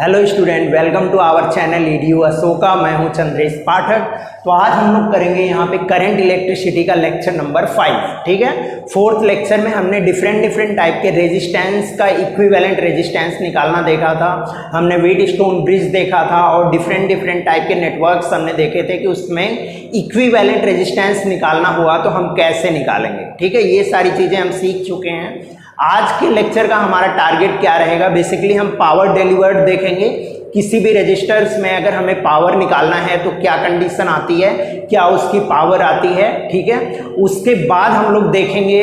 Hello student, welcome to our channel EDU Ashoka. मैं हूं चंद्रेश पाठक। तो आज हम लोग करेंगे यहाँ पे करंट इलेक्ट्रिसिटी का लेक्चर नंबर 5। ठीक है, फोर्थ लेक्चर में हमने डिफरेंट टाइप के रेजिस्टेंस का इक्विवेलेंट रेजिस्टेंस निकालना देखा था। हमने व्हीटस्टोन ब्रिज देखा था और डिफरेंट टाइप के नेटवर्क्स हमने देखे थे कि उसमें इक्विवेलेंट रेजिस्टेंस निकालना हुआ तो हम कैसे निकालेंगे। ठीक है, ये सारी चीज़ें हम सीख चुके हैं। आज के लेक्चर का हमारा टारगेट क्या रहेगा, बेसिकली हम पावर डिलीवर्ड देखेंगे। किसी भी रजिस्टर्स में अगर हमें पावर निकालना है तो क्या कंडीशन आती है, क्या उसकी पावर आती है। ठीक है, उसके बाद हम लोग देखेंगे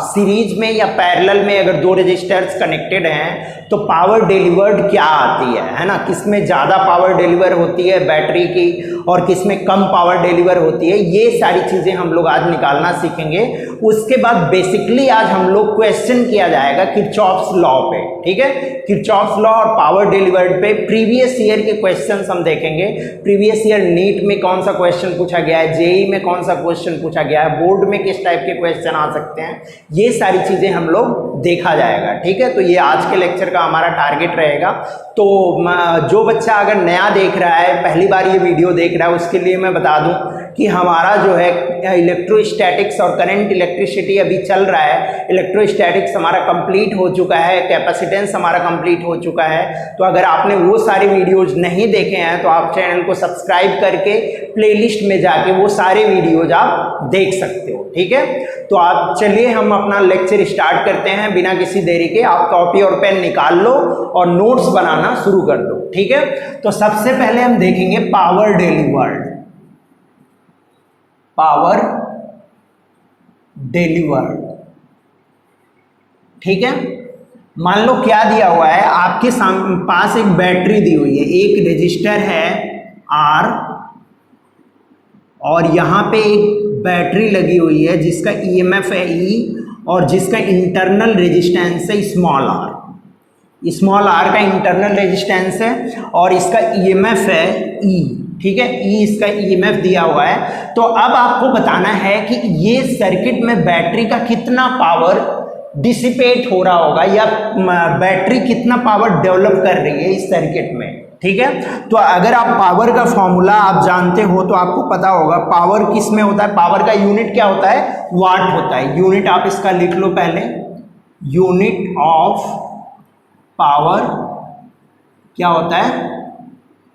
सीरीज में या पैरेलल में अगर दो रजिस्टर्स कनेक्टेड हैं तो पावर डिलीवर्ड क्या आती है ना, किस में ज़्यादा पावर डिलीवर होती है बैटरी की और किस में कम पावर डिलीवर होती है। ये सारी चीज़ें हम लोग आज निकालना सीखेंगे। उसके बाद बेसिकली आज हम लोग क्वेश्चन किया जाएगा किरचॉफ्स लॉ पे। ठीक है, किरचॉफ्स लॉ और पावर डिलीवर्ड पे प्रीवियस ईयर के क्वेश्चंस हम देखेंगे। प्रीवियस ईयर नीट में कौन सा क्वेश्चन पूछा गया है, जेई में कौन सा क्वेश्चन पूछा गया है, बोर्ड में किस टाइप के क्वेश्चन आ सकते हैं, ये सारी चीज़ें हम लोग देखा जाएगा। ठीक है, तो ये आज के लेक्चर का हमारा टारगेट रहेगा। तो जो बच्चा अगर नया देख रहा है, पहली बार ये वीडियो देख रहा है, उसके लिए मैं बता दूं कि हमारा जो है इलेक्ट्रोस्टैटिक्स और करंट इलेक्ट्रिसिटी अभी चल रहा है। इलेक्ट्रोस्टैटिक्स हमारा कंप्लीट हो चुका है, कैपेसिटेंस हमारा कंप्लीट हो चुका है। तो अगर आपने वो सारे वीडियोज नहीं देखे हैं तो आप चैनल को सब्सक्राइब करके प्लेलिस्ट में जाके वो सारे वीडियोज आप देख सकते हो। ठीक है, तो आप चलिए हम अपना लेक्चर स्टार्ट करते हैं बिना किसी देरी के। आप कॉपी और पेन निकाल लो और नोट्स बनाना शुरू कर दो। ठीक है, तो सबसे पहले हम देखेंगे पावर डिलीवर्ड। पावर डिलीवर्ड, ठीक है। मान लो क्या दिया हुआ है, आपके पास एक बैटरी दी हुई है, एक रजिस्टर है R और यहाँ पे एक बैटरी लगी हुई है जिसका EMF है E और जिसका इंटरनल रेजिस्टेंस है स्मॉल r। स्मॉल r का इंटरनल रेजिस्टेंस है और इसका EMF है E। ठीक है, E इसका EMF दिया हुआ है। तो अब आपको बताना है कि ये सर्किट में बैटरी का कितना पावर डिसिपेट हो रहा होगा या बैटरी कितना पावर डेवलप कर रही है इस सर्किट में। ठीक है, तो अगर आप पावर का फॉर्मूला आप जानते हो तो आपको पता होगा पावर किस में होता है। पावर का यूनिट क्या होता है, वाट होता है। यूनिट आप इसका लिख लो पहले, यूनिट ऑफ पावर क्या होता है,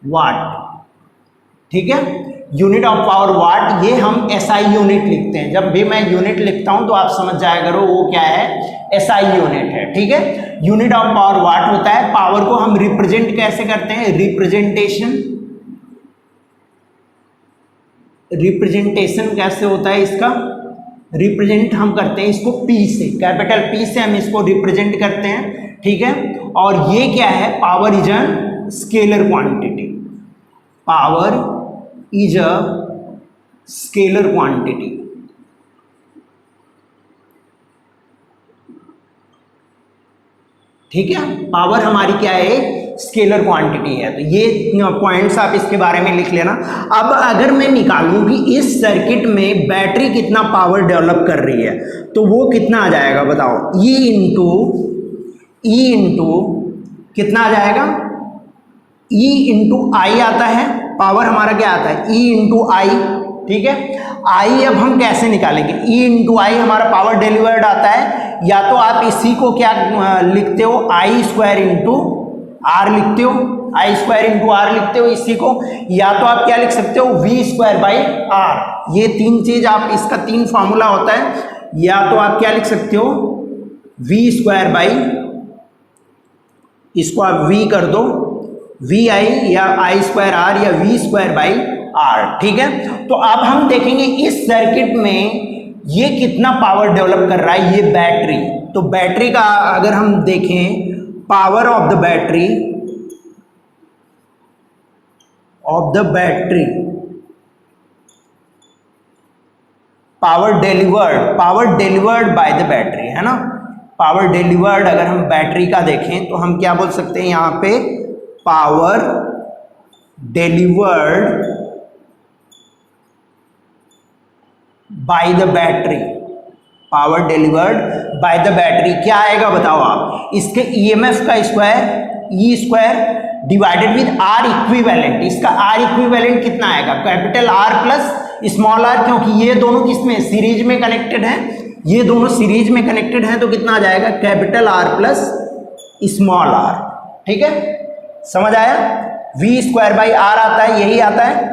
वाट। ठीक है, यूनिट ऑफ पावर वाट, ये हम SI यूनिट लिखते हैं। जब भी मैं यूनिट लिखता हूं तो आप समझ जाया करो वो क्या है, SI यूनिट है। ठीक है, यूनिट ऑफ पावर वाट होता है। पावर को हम रिप्रेजेंट कैसे करते हैं, रिप्रेजेंटेशन कैसे होता है इसका, रिप्रेजेंट हम करते हैं इसको P से, कैपिटल P से हम इसको रिप्रेजेंट करते हैं। ठीक है, और ये क्या है, power is a scalar quantity. Power is a scalar quantity. ठीक है, पावर हमारी क्या है, स्केलर क्वांटिटी है। तो ये पॉइंट्स आप इसके बारे में लिख लेना। अब अगर मैं निकालूं कि इस सर्किट में बैटरी कितना पावर डेवलप कर रही है तो वो कितना आ जाएगा बताओ, E इंटू कितना आ जाएगा, E इंटू I आता है। पावर हमारा क्या आता है, E इंटू I। ठीक है, I अब हम कैसे निकालेंगे, E इंटू I हमारा पावर डिलीवर्ड आता है। या तो आप इसी को क्या लिखते हो, I स्क्वायर इंटू R लिखते हो, I स्क्वायर इंटू R लिखते हो इसी को, या तो आप क्या लिख सकते हो, V स्क्वायर बाई R। ये तीन चीज आप, इसका तीन फार्मूला होता है। या तो आप क्या लिख सकते हो, V स्क्वायर बाई, इसको आप V कर दो, VI या I स्क्वायर R या V स्क्वायर बाई R। ठीक है, तो अब हम देखेंगे इस सर्किट में ये कितना पावर डेवलप कर रहा है, ये बैटरी। तो बैटरी का अगर हम देखें, power of the battery power delivered by the battery, है ना। पावर डिलीवर्ड अगर हम बैटरी का देखें तो हम क्या बोल सकते हैं यहाँ पे, power delivered by the battery. Power delivered by the battery क्या आएगा बताओ आप, इसके EMF का square E square divided with R equivalent. इसका आर इक्विवेलेंट कितना आएगा, capital R plus small R, क्योंकि ये दोनों किसमें सीरीज में कनेक्टेड हैं, ये दोनों सीरीज में कनेक्टेड हैं, तो कितना आ जाएगा capital R plus small R. ठीक है, समझ आया, वी स्क्वायर बाई आर आता है, यही आता है,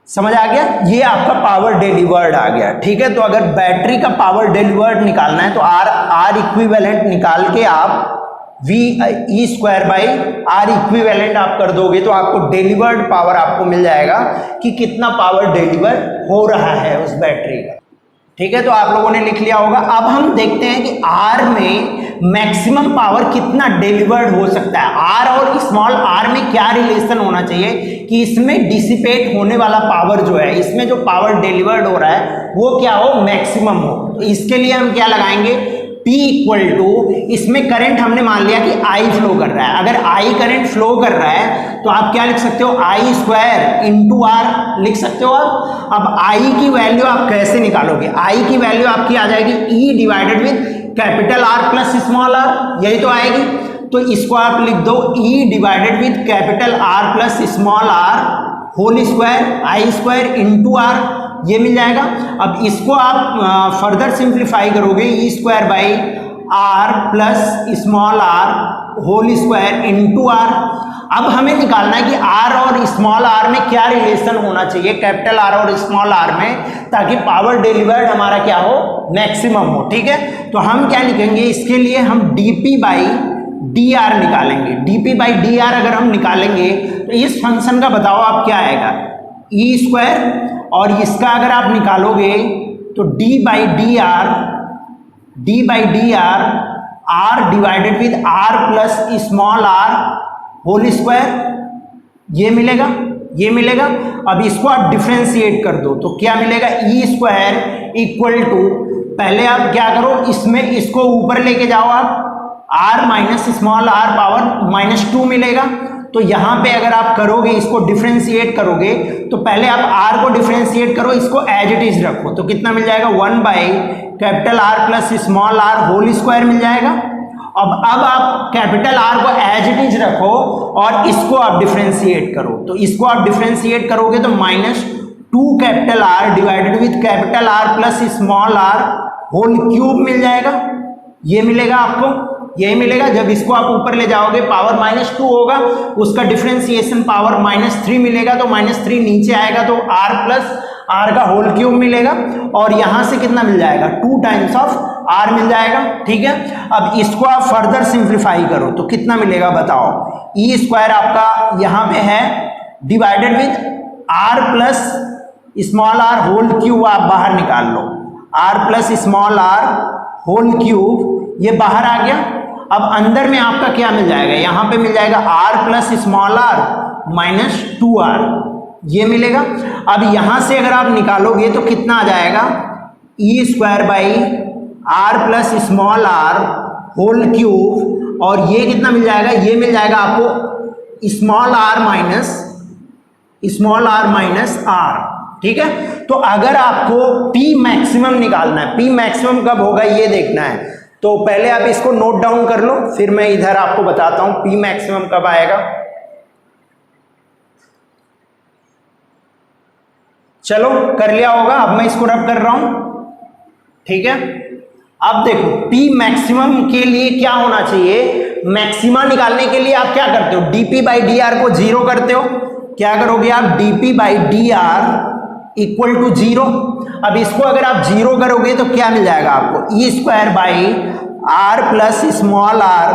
समझ आ गया। ये आपका पावर डिलीवर्ड आ गया। ठीक है, तो अगर बैटरी का पावर डिलीवर्ड निकालना है तो आर इक्विवेलेंट निकाल के आप V E square by R equivalent आप कर दोगे तो आपको डिलीवर्ड पावर आपको मिल जाएगा कि कितना पावर डिलीवर हो रहा है उस बैटरी का। ठीक है, तो आप लोगों ने लिख लिया होगा। अब हम देखते हैं कि आर में मैक्सिमम पावर कितना डिलीवर्ड हो सकता है, आर और स्मॉल आर में क्या रिलेशन होना चाहिए कि इसमें डिसिपेट होने वाला पावर जो है, इसमें जो पावर डिलीवर्ड हो रहा है वो क्या हो, मैक्सिमम हो। तो इसके लिए हम क्या लगाएंगे, P इक्वल टू, इसमें करंट हमने मान लिया कि I फ्लो कर रहा है। अगर I करंट फ्लो कर रहा है तो आप क्या लिख सकते हो, I स्क्वायर इंटू आर लिख सकते हो आप। अब I की वैल्यू आप कैसे निकालोगे, I की वैल्यू आपकी आ जाएगी E divided with capital R plus small r, यही तो आएगी। तो इसको आप लिख दो E divided with capital R plus small r whole square, I square into R, ये मिल जाएगा। अब इसको आप फर्दर सिंप्लीफाई करोगे, E square by R plus small are whole square into R. अब हमें निकालना है कि आर और स्मॉल आर में क्या रिलेशन होना चाहिए, कैपिटल आर और स्मॉल आर में, ताकि पावर डिलीवर्ड हमारा क्या हो, मैक्सिमम हो। ठीक है, तो हम क्या लिखेंगे, इसके लिए हम डीपी बाई डी आर निकालेंगे। डीपी बाई डी आर अगर हम निकालेंगे तो इस फंक्शन का बताओ आप क्या आएगा, ई स्क्वायर, और इसका अगर आप निकालोगे तो d by d r r divided with r plus small are whole square, ये मिलेगा, ये मिलेगा। अब इसको आप डिफ्रेंशिएट कर दो तो क्या मिलेगा, ई स्क्वायर इक्वल टू, पहले आप क्या करो, इसमें इसको ऊपर लेके जाओ आप, r minus small r power -2 मिलेगा। तो यहाँ पे अगर आप करोगे, इसको डिफ्रेंशिएट करोगे तो पहले आप r को डिफ्रेंशिएट करो, इसको एज इट इज रखो, तो कितना मिल जाएगा, 1 by capital R plus small r whole square मिल जाएगा। अब आप कैपिटल R को एज इट इज रखो और इसको आप डिफ्रेंशिएट करो, तो इसको आप डिफ्रेंशिएट करोगे तो -2 capital R divided with capital R plus small r whole cube मिल जाएगा, ये मिलेगा आपको, यही मिलेगा। जब इसको आप ऊपर ले जाओगे पावर -2 होगा, उसका डिफरेंशिएशन पावर -3 मिलेगा, तो -3 नीचे आएगा तो r प्लस r का होल क्यूब मिलेगा, और यहां से कितना मिल जाएगा, 2 टाइम्स ऑफ r मिल जाएगा। ठीक है, अब इसको आप फर्दर सिंप्लीफाई करो तो कितना मिलेगा बताओ, ई स्क्वायर आपका यहां पे है divided with r plus small r whole cube, आप बाहर निकाल लो, r plus small r whole cube, ये बाहर आ गया। अब अंदर में आपका क्या मिल जाएगा, यहाँ पे मिल जाएगा r plus small r minus 2r, ये मिलेगा। अब यहाँ से अगर आप निकालोगे तो कितना आ जाएगा, E square by r plus small r whole cube, और ये कितना मिल जाएगा, ये मिल जाएगा आपको स्मॉल r माइनस r। ठीक है, तो अगर आपको P मैक्सिमम निकालना है, P मैक्सिमम कब होगा ये देखना है, तो पहले आप इसको नोट डाउन कर लो, फिर मैं इधर आपको बताता हूं P मैक्सिमम कब आएगा। चलो कर लिया होगा, अब मैं इसको रब कर रहा हूं। ठीक है, अब देखो P मैक्सिमम के लिए क्या होना चाहिए, मैक्सिमा निकालने के लिए आप क्या करते हो, dp बाई डी आर को 0 करते हो, क्या करोगे आप, dp by d r equal to 0। अब इसको अगर आप 0 करोगे तो क्या मिल जाएगा आपको, E square by r plus small r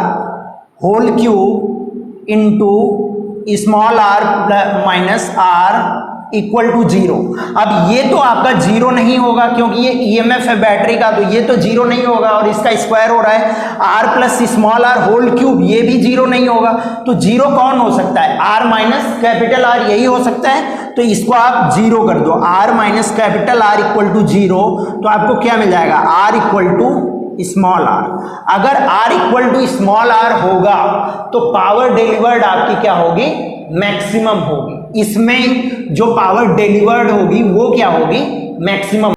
whole cube into small r minus r equal to 0। अब ये तो आपका 0 नहीं होगा क्योंकि ये ईएमएफ है बैटरी का, तो ये तो 0 नहीं होगा, और इसका स्क्वायर हो रहा है r plus small r whole cube, ये भी 0 नहीं होगा। तो 0 कौन हो सकता है, r माइनस कैपिटल R, यही हो सकता है। तो इसको आप 0 कर दो, r minus capital R equal to 0, तो आपको क्या मिल जाएगा, r equal to small r। अगर r equal to small r होगा तो पावर डिलीवर्ड आपकी क्या होगी, मैक्सिमम होगी। इसमें जो पावर डिलीवर्ड होगी वो क्या होगी, मैक्सिमम।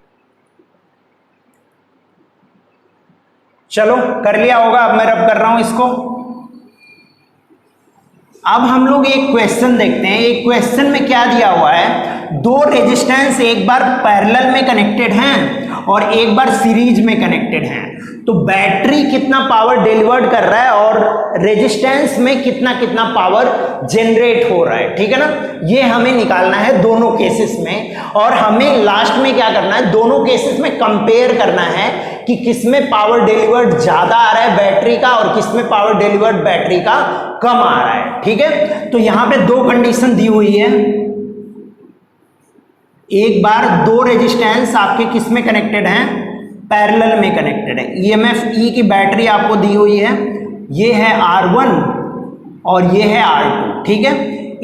चलो कर लिया होगा, अब मैं रब कर रहा हूं इसको। अब हम लोग एक क्वेश्चन देखते हैं। एक क्वेश्चन में क्या दिया हुआ है, दो रेजिस्टेंस एक बार पैरेलल में कनेक्टेड हैं और एक बार सीरीज में कनेक्टेड हैं, तो बैटरी कितना पावर डिलीवर्ड कर रहा है और रेजिस्टेंस में कितना कितना पावर जनरेट हो रहा है, ठीक है ना। ये हमें निकालना है दोनों केसेस में, और हमें लास्ट में क्या करना है, दोनों केसेस में कंपेयर करना है कि किसमें पावर डिलीवर्ड ज्यादा आ रहा है बैटरी का और किसमें पावर डिलीवर्ड बैटरी का कम आ रहा है, ठीक है। तो यहां पे दो कंडीशन दी हुई है। एक बार दो रेजिस्टेंस आपके किस में कनेक्टेड हैं, पैरेलल में कनेक्टेड है। ईएमएफ ई की बैटरी आपको दी हुई है, ये है R1 और ये है R2, ठीक है।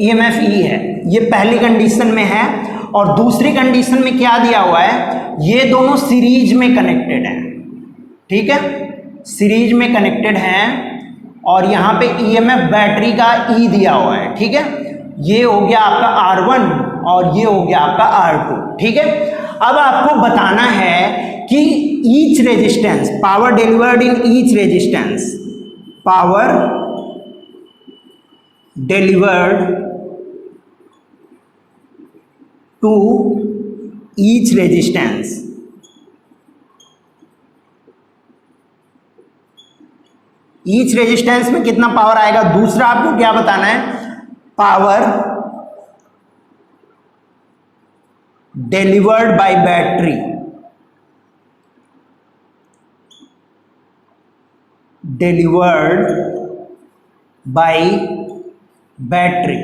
ईएमएफ ई है, ये पहली कंडीशन में है। और दूसरी कंडीशन में क्या दिया हुआ है, ये दोनों सीरीज में कनेक्टेड हैं, ठीक है, सीरीज में कनेक्टेड हैं। और यहां पे ईएमएफ बैटरी का ई दिया हुआ है, ठीक है। ये हो गया आपका R1 और ये हो गया आपका R2, ठीक है। अब आपको बताना है कि each resistance, power delivered in each resistance, power delivered to each resistance, each resistance में कितना पावर आएगा। दूसरा आपको क्या बताना है, power delivered by battery, delivered by battery,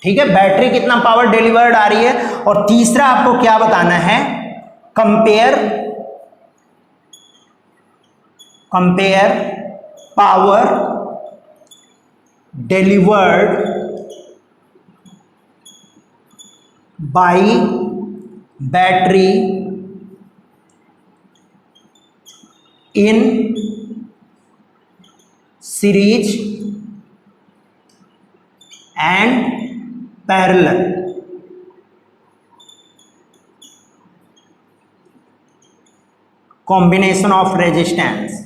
ठीक है। बैटरी कितना पावर डिलीवर्ड आ रही है। और तीसरा आपको क्या बताना है, compare power delivered by battery in series and parallel, combination of resistance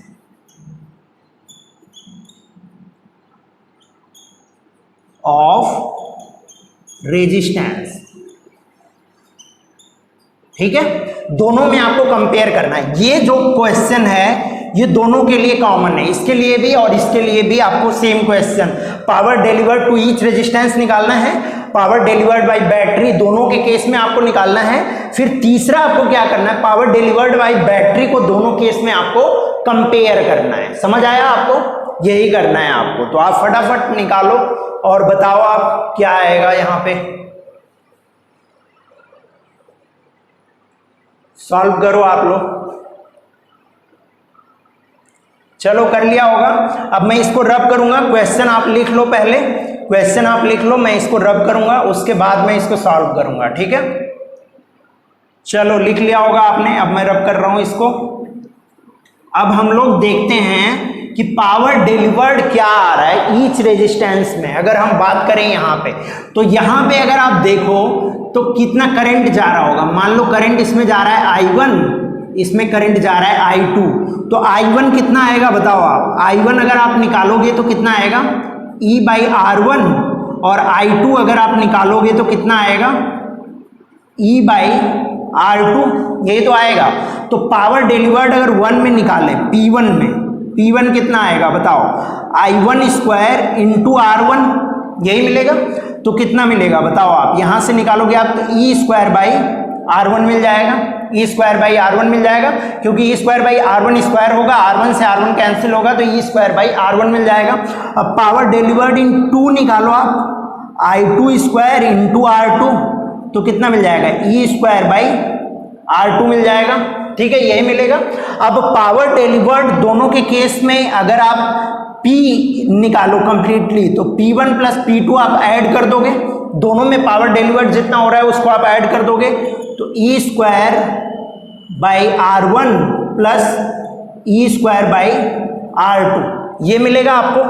ठीक है। दोनों में आपको कंपेयर करना है। ये जो क्वेश्चन है ये दोनों के लिए कॉमन है, इसके लिए भी और इसके लिए भी आपको same question, power delivered to each resistance निकालना है, पावर डिलीवर्ड बाय बैटरी दोनों के केस में आपको निकालना है। फिर तीसरा आपको क्या करना है, पावर डिलीवर्ड बाय बैटरी को दोनों केस में आपको कंपेयर करना है। समझ आया आपको, यही करना है आपको। तो आप फटाफट निकालो और बताओ आप क्या आएगा यहाँ पे, सॉल्व करो आप लोग। चलो कर लिया होगा। अब मैं इसको रब करूंगा, क्वेश्चन आप लिख लो, पहले क्वेश्चन आप लिख लो, मैं इसको रब करूंगा, उसके बाद मैं इसको सॉल्व करूंगा, ठीक है। चलो लिख लिया होगा आपने, अब मैं रब कर रहा हूं इसको। अब हम लोग देखते हैं कि पावर डिलीवर्ड क्या आ रहा है ईच रेजिस्टेंस में। अगर हम बात करें यहाँ पे, तो यहाँ पे अगर आप देखो तो कितना करंट जा रहा होगा। मान लो करंट इसमें जा रहा है I1, इसमें करंट जा रहा है I2, तो I1 कितना आएगा बताओ आप। I1 अगर आप निकालोगे तो कितना आएगा, E/R1, और I2 अगर आप निकालोगे तो कितना आएगा, E/R2, यही तो आएगा। तो पावर डिलीवर्ड अगर 1 में निकाले, P1 में, P1 कितना आएगा बताओ, I1 स्क्वायर इंटू R1, यही मिलेगा। तो कितना मिलेगा बताओ आप, यहां से निकालोगे आप तो E स्क्वायर बाई R1 मिल जाएगा, E स्क्वायर बाई R1 मिल जाएगा, क्योंकि E square by R1 square होगा, R1 से R1 कैंसिल होगा, तो E स्क्वायर बाई R1 मिल जाएगा। अब पावर डिलीवर्ड इन 2 निकालो आप, I2 स्क्वायर इंटू R2, तो कितना मिल जाएगा, E स्क्वायर बाई R2 मिल जाएगा, ठीक है, यही मिलेगा। अब पावर डिलीवर्ड दोनों के केस में अगर आप P निकालो कंप्लीटली, तो P1 प्लस P2 आप ऐड कर दोगे, दोनों में पावर डिलीवर्ड जितना हो रहा है उसको आप ऐड कर दोगे, तो E square by R1 plus E square by R2, ये मिलेगा आपको।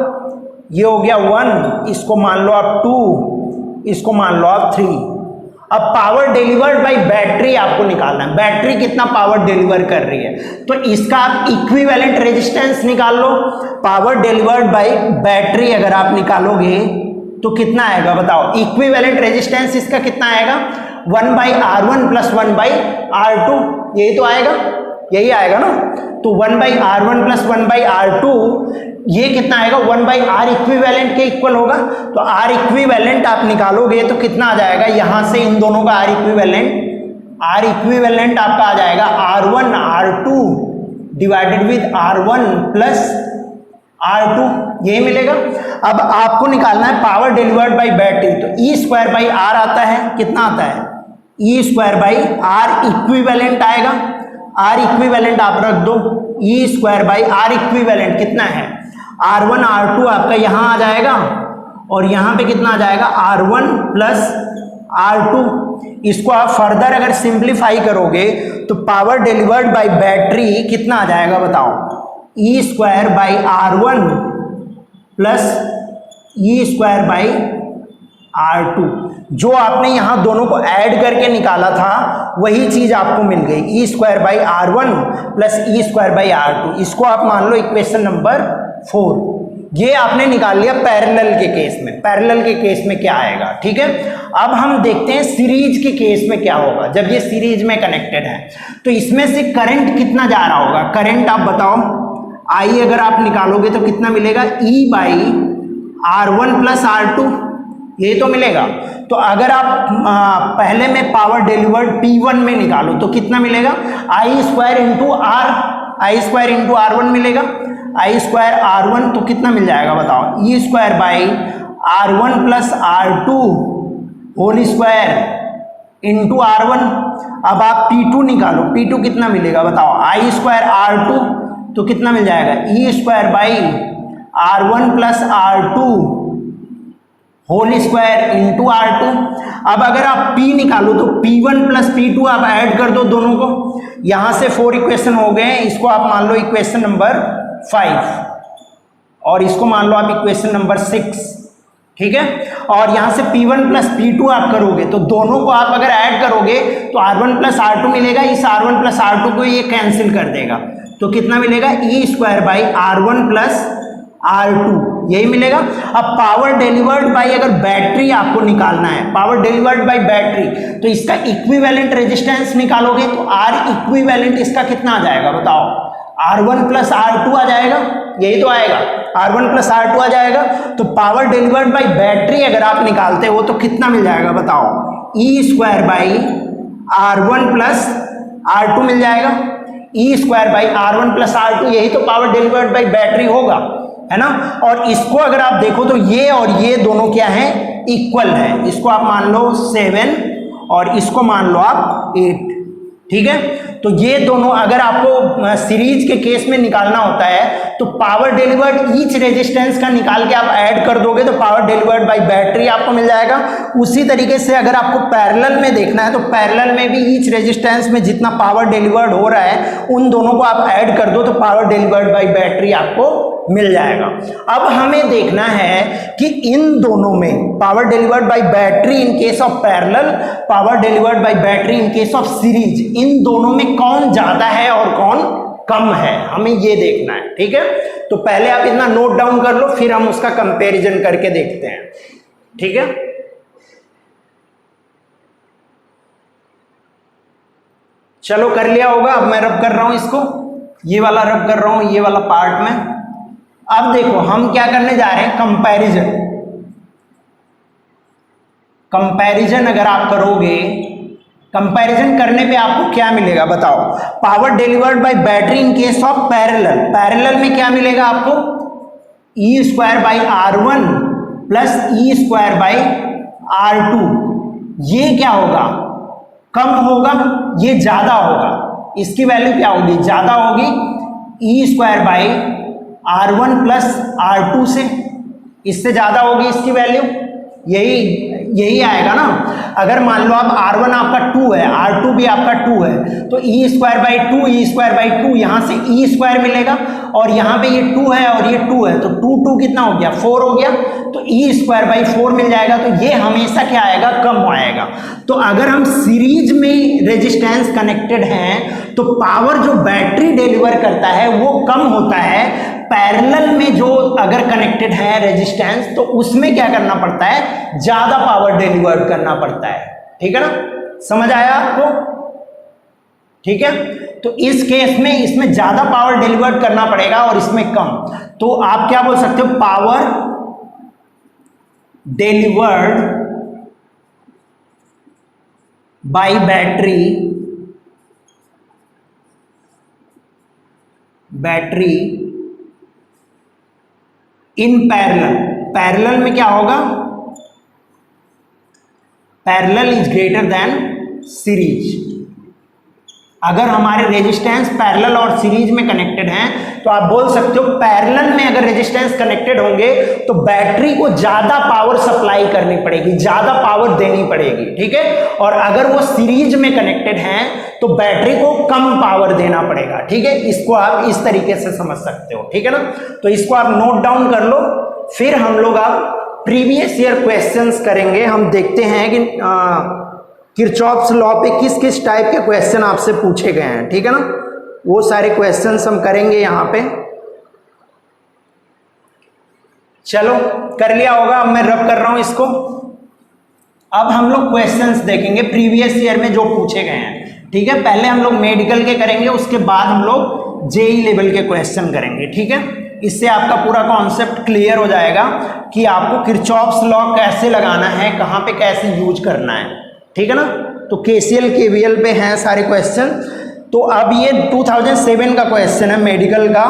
ये हो गया 1, इसको मान लो आप 2, इसको मान लो आप 3। अब पावर डिलीवर्ड बाय बैटरी आपको निकालना है, बैटरी कितना पावर डिलीवर कर रही है, तो इसका आप इक्विवेलेंट रेजिस्टेंस निकाल लो। पावर डिलीवर्ड बाय बैटरी अगर आप निकालोगे तो कितना आएगा बताओ, इक्विवेलेंट रेजिस्टेंस इसका कितना आएगा 1/R1 प्लस 1/R2, यही तो आएगा, यही आएगा ना। तो 1/R1 प्लस 1/R2 ये कितना आएगा 1/R इक्विवेलेंट के इक्वल होगा। तो R इक्विवेलेंट आप निकालोगे तो कितना आ जाएगा, यहां से इन दोनों का R इक्विवेलेंट आपका आ जाएगा R1 R2 divided with R1 plus R2, यही मिलेगा। अब आपको निकालना है पावर डिलीवर्ड बाय बैटरी, तो E²/R आता है, कितना आता है E²/R इक्विवेलेंट आएगा, R इक्विवेलेंट आप रख दो, E²/R इक्विवेलेंट कितना है R1 R2 आपका यहाँ आ जाएगा और यहाँ पे कितना आ जाएगा R1 प्लस R2। इसको आप फर्दर अगर सिंप्लीफाई करोगे तो पावर डिलीवर्ड बाय बैटरी कितना आ जाएगा बताओ, E²/R1 प्लस E²/R2। जो आपने यहां दोनों को ऐड करके निकाला था वही चीज आपको मिल गई, E²/R1 प्लस E²/R2। इसको आप मान लो इक्वेशन नंबर 4। ये आपने निकाल लिया पैरेलल के केस में। पैरेलल के केस में क्या आएगा, ठीक है। अब हम देखते हैं सीरीज के केस में क्या होगा। जब ये सीरीज में कनेक्टेड है तो इसमें से करंट कितना जा रहा होगा, करंट आप बताओ। I अगर आप निकालोगे तो कितना मिलेगा E/R1 प्लस R2, ये तो मिलेगा। तो अगर आप पहले में पावर डिलीवर्ड P1 में निकालो तो कितना मिलेगा I²R1 मिलेगा। I²R1 तो कितना मिल जाएगा बताओ, E²/R1 plus R2 whole square into R1। अब आप P2 निकालो, P2 कितना मिलेगा बताओ, I²R2 तो कितना मिल जाएगा E²/R1 plus R2 whole square into R2। अब अगर आप P निकालो तो P1 प्लस P2 आप ऐड कर दो दोनों को, यहां से 4 इक्वेशन हो गए। इसको आप मान लो इक्वेशन नंबर 5 और इसको मान लो आप इक्वेशन नंबर 6, ठीक है। और यहां से P1 प्लस P2 आप करोगे तो दोनों को आप अगर ऐड करोगे तो R1 प्लस R2 मिलेगा। इस R1 प्लस R2 को ये कैंसिल कर देगा तो कितना मिलेगा E²/R1 प्लस R2, यही मिलेगा। अब पावर डिलीवर्ड बाय अगर बैटरी आपको निकालना है, पावर डिलीवर्ड बाय बैटरी, तो इसका इक्विवेलेंट रेजिस्टेंस निकालोगे तो R इक्विवेलेंट इसका कितना आ जाएगा बताओ, R1 प्लस R2 आ जाएगा, यही तो आएगा, R1 प्लस R2 आ जाएगा। तो पावर डिलीवर्ड बाय बैटरी अगर आप निकालते हो तो कितना मिल जाएगा बताओ, E²/R1 प्लस R2 मिल जाएगा। E²/R1 प्लस R2 यही तो पावर डिलीवर्ड बाय बैटरी होगा, है ना। और इसको अगर आप देखो तो ये और ये दोनों क्या है, इक्वल है। इसको आप मान लो 7 और इसको मान लो आप 8, ठीक है। तो ये दोनों अगर आपको सीरीज के केस में निकालना होता है तो पावर डिलीवर्ड ईच रेजिस्टेंस का निकाल के आप ऐड कर दोगे तो पावर डिलीवर्ड बाय बैटरी आपको मिल जाएगा। उसी तरीके से अगर आपको पैरेलल में देखना है तो पैरेलल में भी ईच रेजिस्टेंस में जितना पावर डिलीवर्ड हो रहा है उन दोनों को आप ऐड कर दो तो पावर डिलीवर्ड बाय बैटरी आपको मिल जाएगा। अब हमें देखना है कि इन दोनों में power delivered by battery in case of parallel, power delivered by battery in case of series, इन दोनों में कौन ज्यादा है और कौन कम है, हमें ये देखना है, ठीक है। तो पहले आप इतना नोट डाउन कर लो, फिर हम उसका कंपैरिजन करके देखते हैं, ठीक है। चलो कर लिया होगा। अब मैं रब कर रहा हूं इसको, ये वाला रब कर रहा हूं, ये वाला पार्ट में। अब देखो हम क्या करने जा रहे हैं, कंपैरिजन। कंपैरिजन अगर आप करोगे, कंपैरिजन करने पे आपको क्या मिलेगा बताओ, power delivered by battery in case of parallel, parallel में क्या मिलेगा आपको, E²/R1 प्लस E²/R2। ये क्या होगा, कम होगा, ये ज्यादा होगा। इसकी वैल्यू क्या होगी, ज्यादा होगी E²/R1 प्लस R2 से, इससे ज्यादा होगी इसकी वैल्यू, यही आएगा ना। अगर मान लो आप R1 आपका 2 है, R2 भी आपका 2 है, तो E²/2 यहां से E² मिलेगा और यहां पे ये 2 है और ये 2 है, तो 2 कितना हो गया, 4 हो गया, तो E²/4 मिल जाएगा। तो ये हमेशा क्या आएगा, कम आएगा। तो अगर हम सीरीज में रेजिस्टेंस कनेक्टेड हैं तो पावर जो बैटरी डिलीवर करता है वो कम होता है, पैरेलल में जो अगर कनेक्टेड है रेजिस्टेंस तो उसमें क्या करना पड़ता है, ज्यादा पावर डिलीवर्ड करना पड़ता है। ठीक है ना, समझ आया आपको? ठीक है, तो इस केस में इसमें ज्यादा पावर डिलीवर्ड करना पड़ेगा और इसमें कम, तो आप क्या बोल सकते हो, power delivered by battery in parallel. Parallel में क्या होगा, parallel is greater than series. अगर हमारे रेजिस्टेंस पैरेलल और सीरीज में कनेक्टेड हैं तो आप बोल सकते हो पैरेलल में अगर रेजिस्टेंस कनेक्टेड होंगे तो बैटरी को ज्यादा पावर सप्लाई करनी पड़ेगी, ज्यादा पावर देनी पड़ेगी। ठीक है, और अगर वो सीरीज में कनेक्टेड हैं तो बैटरी को कम पावर देना पड़ेगा। ठीक है, इसको आप इस तरीके से समझ सकते हो। ठीक है ना, तो इसको आप नोट डाउन कर लो, फिर हम लोग आप प्रीवियस ईयर क्वेश्चंस करेंगे। हम देखते हैं कि किरचॉफ्स लॉ पे किस किस टाइप के क्वेश्चन आपसे पूछे गए हैं। ठीक है ना, वो सारे क्वेश्चंस हम करेंगे यहाँ पे। चलो कर लिया होगा, अब मैं रब कर रहा हूं इसको। अब हम लोग क्वेश्चंस देखेंगे प्रीवियस ईयर में जो पूछे गए हैं। ठीक है, पहले हम लोग मेडिकल के करेंगे, उसके बाद हम लोग जेई लेवल के क्वेश्चन करेंगे। ठीक है, इससे आपका पूरा कॉन्सेप्ट क्लियर हो जाएगा कि आपको किरचॉफ्स लॉ कैसे लगाना है, कहाँ पे कैसे यूज करना है। ठीक है ना, तो केसीएल केवीएल पे हैं सारे क्वेश्चन। तो अब ये 2007 का क्वेश्चन है मेडिकल का।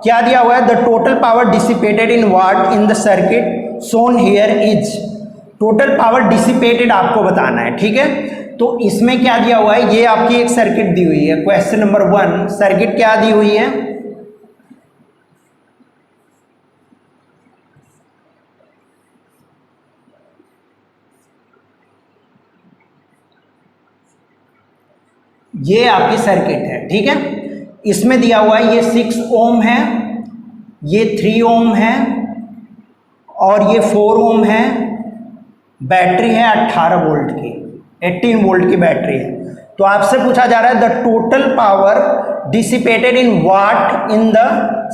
क्या दिया हुआ है, the total power dissipated in watt in the circuit shown here is. Total power dissipated आपको बताना है। ठीक है, तो इसमें क्या दिया हुआ है, ये आपकी एक सर्किट दी हुई है। क्वेश्चन नंबर 1 सर्किट क्या दी हुई है, ये आपकी सर्किट है। ठीक है, इसमें दिया हुआ है ये 6 ओम है, ये 3 ओम है और ये 4 ओम है। बैटरी है 18 वोल्ट की, 18 वोल्ट की बैटरी है। तो आपसे पूछा जा रहा है the total power dissipated in watt in the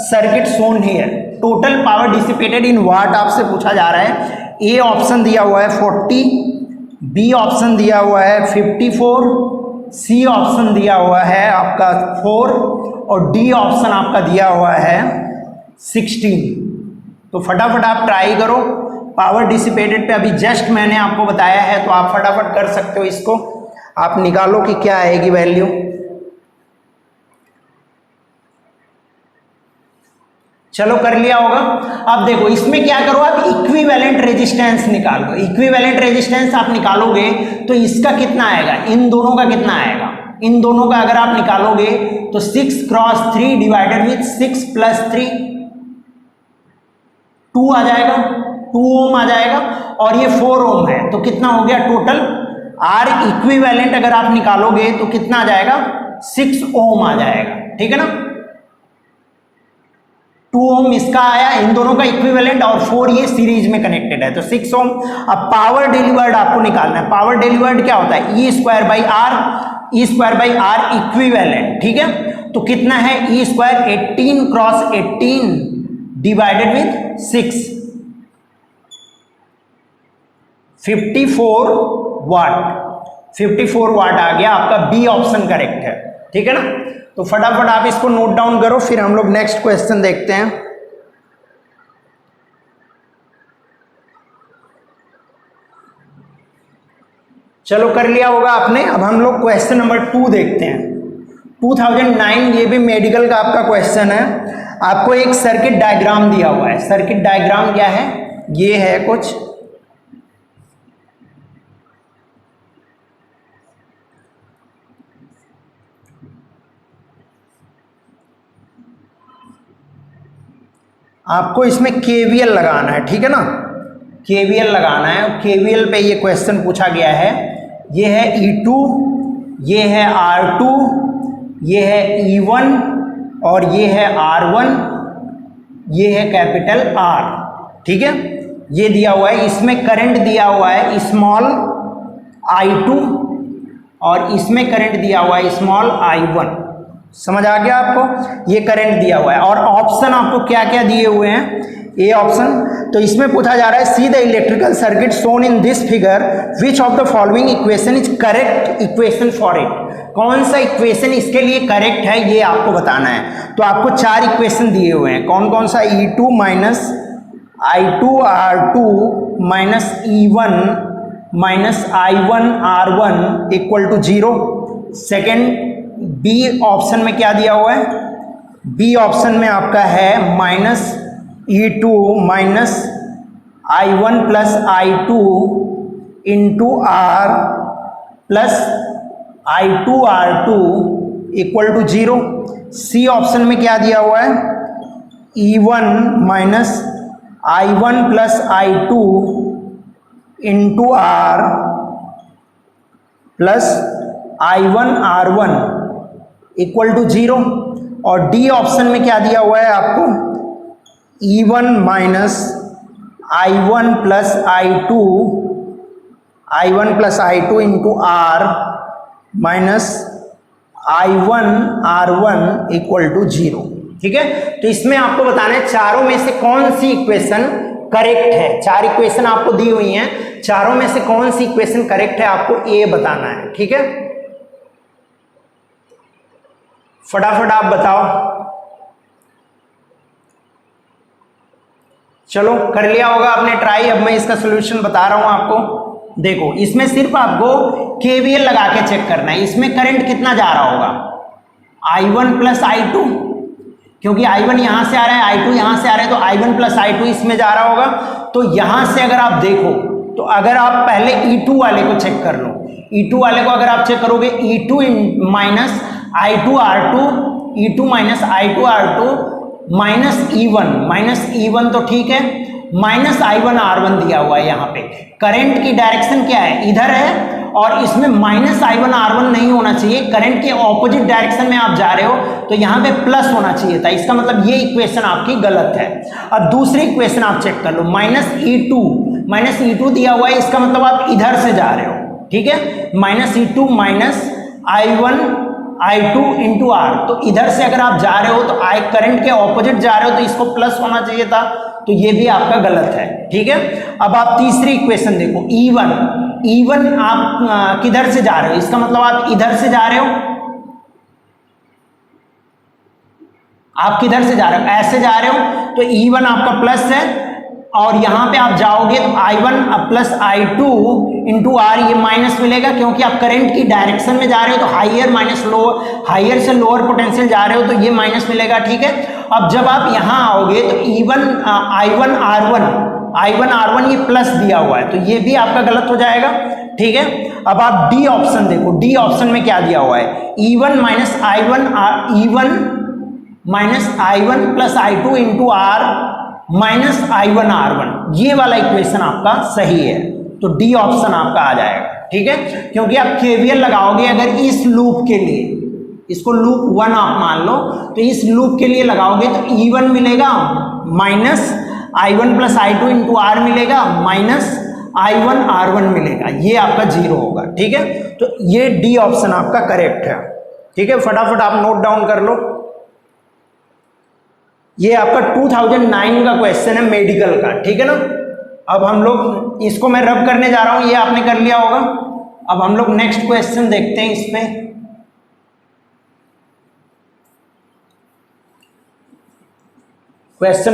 circuit shown here. Total power dissipated in watt आपसे पूछा जा रहा है। ए ऑप्शन दिया हुआ है 40, बी ऑप्शन दिया हुआ है 54, सी ऑप्शन दिया हुआ है आपका 4 और डी ऑप्शन आपका दिया हुआ है 16। तो फटाफट आप ट्राई करो। पावर डिसिपेटेड पे अभी जस्ट मैंने आपको बताया है, तो आप फटाफट कर सकते हो इसको। आप निकालो कि क्या आएगी वैल्यू। चलो कर लिया होगा। अब देखो इसमें क्या करो, आप इक्विवेलेंट रेजिस्टेंस निकालो। इक्विवेलेंट रेजिस्टेंस आप निकालोगे तो इसका कितना आएगा, इन दोनों का कितना आएगा, इन दोनों का अगर आप निकालोगे तो 6 क्रॉस 3 डिवाइडेड विथ 6 प्लस 3 2 आ जाएगा, 2 ओम आ जाएगा। और ये 4 ओम है, तो कितना हो गया टोटल। आर इक्विवेलेंट अगर आप निकालोगे तो कितना आ जाएगा, 6 ओम आ जाएगा। ठीक है ना, 2 ओम इसका आया, इन दोनों का इक्विवेलेंट, और 4 ये सीरीज में कनेक्टेड है, तो 6 ओम। अब पावर डिलीवर्ड आपको निकालना है। पावर डिलीवर्ड क्या होता है, ई स्क्वायर बाई आर इक्विवेलेंट। ठीक है, तो कितना है, E square 18 cross 18 divided with 6, 54 वाट। 54 वाट आ गया आपका, बी ऑप्शन करेक्ट है। ठीक है ना, तो फटाफट आप इसको नोट डाउन करो, फिर हम लोग नेक्स्ट क्वेश्चन देखते हैं। चलो कर लिया होगा आपने। अब हम लोग क्वेश्चन नंबर 2 देखते हैं। 2009, ये भी मेडिकल का आपका क्वेश्चन है। आपको एक सर्किट डायग्राम दिया हुआ है। सर्किट डायग्राम क्या है, ये है कुछ, आपको इसमें केवीएल लगाना है। ठीक है ना, केवीएल लगाना है। केवीएल पे ये क्वेश्चन पूछा गया है। ये है E2, ये है R2, ये है E1 और ये है R1, ये है कैपिटल R। ठीक है, ये दिया हुआ है। इसमें करंट दिया हुआ है स्मॉल I2 और इसमें करंट दिया हुआ है स्मॉल I1। समझ आ गया आपको, ये करंट दिया हुआ है। और ऑप्शन आपको क्या क्या दिए हुए हैं, ए ऑप्शन। तो इसमें पूछा जा रहा है see the electrical circuit shown in this figure which of the following equation is correct equation for it, कौन सा इक्वेशन इसके लिए करेक्ट है ये आपको बताना है। तो आपको 4 इक्वेशन दिए हुए हैं, कौन कौन सा, E2 minus I2R2 minus E1 minus I1 R1 equal to 0। Second B option में क्या दिया हुआ है, बी ऑप्शन में आपका है minus E2 minus I1 plus I2 into R plus I2R2 equal to 0। C option में क्या दिया हुआ है, E1 minus I1 plus I2 into R plus I1 R1 equal to 0। और डी ऑप्शन में क्या दिया हुआ है आपको, E1 minus I1 plus I2 into R minus I1 R1 equal to 0। ठीक है, तो इसमें आपको बताना है चारों में से कौन सी इक्वेशन करेक्ट है। 4 इक्वेशन आपको दी हुई हैं, चारों में से कौन सी इक्वेशन करेक्ट है आपको ए बताना है। ठीक है, फटाफट आप बताओ। चलो कर लिया होगा आपने ट्राई, अब मैं इसका सोल्यूशन बता रहा हूं आपको। देखो इसमें सिर्फ आपको केवीएल लगा के चेक करना है, इसमें करंट कितना जा रहा होगा, I1 प्लस I2, क्योंकि I1 यहां से आ रहा है, I2 यहां से आ रहा है, तो I1 प्लस I2 इसमें जा रहा होगा। तो यहां से अगर आप देखो, तो अगर आप पहले E2 वाले को चेक कर लो, E2 वाले को अगर आप चेक करोगे, E2 minus I2R2, E2 minus I2R2 minus E1 तो ठीक है, माइनस I1 R1 दिया हुआ है। यहाँ पे करंट की डायरेक्शन क्या है, इधर है, और इसमें माइनस I1 R1 नहीं होना चाहिए, करंट के ऑपोजिट डायरेक्शन में आप जा रहे हो, तो यहाँ पे प्लस होना चाहिए था। इसका मतलब ये इक्वेशन आपकी गलत है। अब दूसरी इक्वेशन आप चेक कर लो, माइनस E2 दिया हुआ है, इसका मतलब आप इधर से जा रहे हो। ठीक है, minus E2 minus I2 into R, तो इधर से अगर आप जा रहे हो तो करंट के ऑपोजिट जा रहे हो, तो इसको प्लस होना चाहिए था, तो ये भी आपका गलत है। ठीक है, अब आप तीसरी इक्वेशन देखो, E1 आप किधर से जा रहे हो, इसका मतलब आप इधर से जा रहे हो, आप किधर से जा रहे हो, ऐसे जा रहे हो, तो E1 आपका प्लस है, और यहां पे आप जाओगे तो I1 plus I2 into R, ये माइनस मिलेगा, क्योंकि आप करंट की डायरेक्शन में जा रहे हो, तो हाइयर माइनस लोअर, हाइयर से लोअर पोटेंशियल जा रहे हो, तो ये माइनस मिलेगा। ठीक है, अब जब आप यहां आओगे तो I1 R1 ये प्लस दिया हुआ है, तो ये भी आपका गलत हो जाएगा। ठीक है, अब आप डी ऑप्शन देखो, डी ऑप्शन में क्या दिया हुआ है, E1 minus I1 plus I2 into R minus I1 R1, ये वाला इक्वेशन आपका सही है, तो डी ऑप्शन आपका आ जाएगा। ठीक है, क्योंकि आप केवीएल लगाओगे अगर इस लूप के लिए, इसको लूप 1 आप मान लो, तो इस लूप के लिए लगाओगे तो E1 मिलेगा minus I1 plus I2 into R मिलेगा, माइनस I1 R1 मिलेगा, ये आपका 0 होगा। ठीक है, तो ये डी ऑप्शन आपका करेक्ट है। ठीक है, फटाफट आप नोट डाउन कर लो। ये आपका 2009 का क्वेश्चन है मेडिकल का। ठीक है ना, अब हम लोग इसको मैं रब करने जा रहा हूं, ये आपने कर लिया होगा। अब हम लोग नेक्स्ट क्वेश्चन देखते हैं। इस पे क्वेश्चन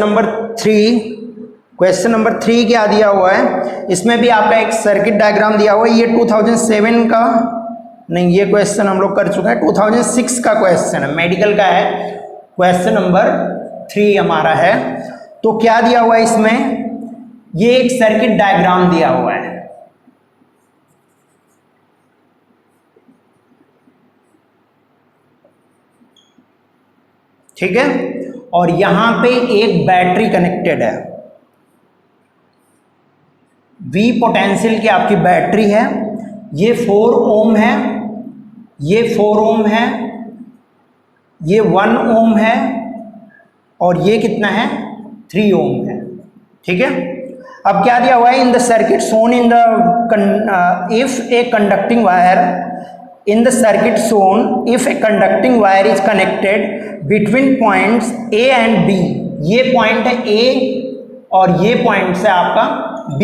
नंबर 3 क्या दिया हुआ है, इसमें भी आपका एक सर्किट डायग्राम दिया हुआ है। ये 2007 का नहीं, ये क्वेश्चन हम लोग कर चुके हैं, 2006 का क्वेश्चन है, मेडिकल का है। क्वेश्चन नंबर 3 हमारा है। तो क्या दिया हुआ है इसमें, ये एक सर्किट डायग्राम दिया हुआ है। ठीक है, और यहां पे एक बैटरी कनेक्टेड है, V पोटेंशियल की आपकी बैटरी है। ये 4 ओम है, ये 4 ओम है, ये 1 ओम है, और ये कितना है, 3 ओम है। ठीक है, अब क्या दिया हुआ है, in the circuit shown in the if a conducting wire in the circuit shown if a conducting wire is connected between points A and B, ये पॉइंट है A और ये पॉइंट है आपका B,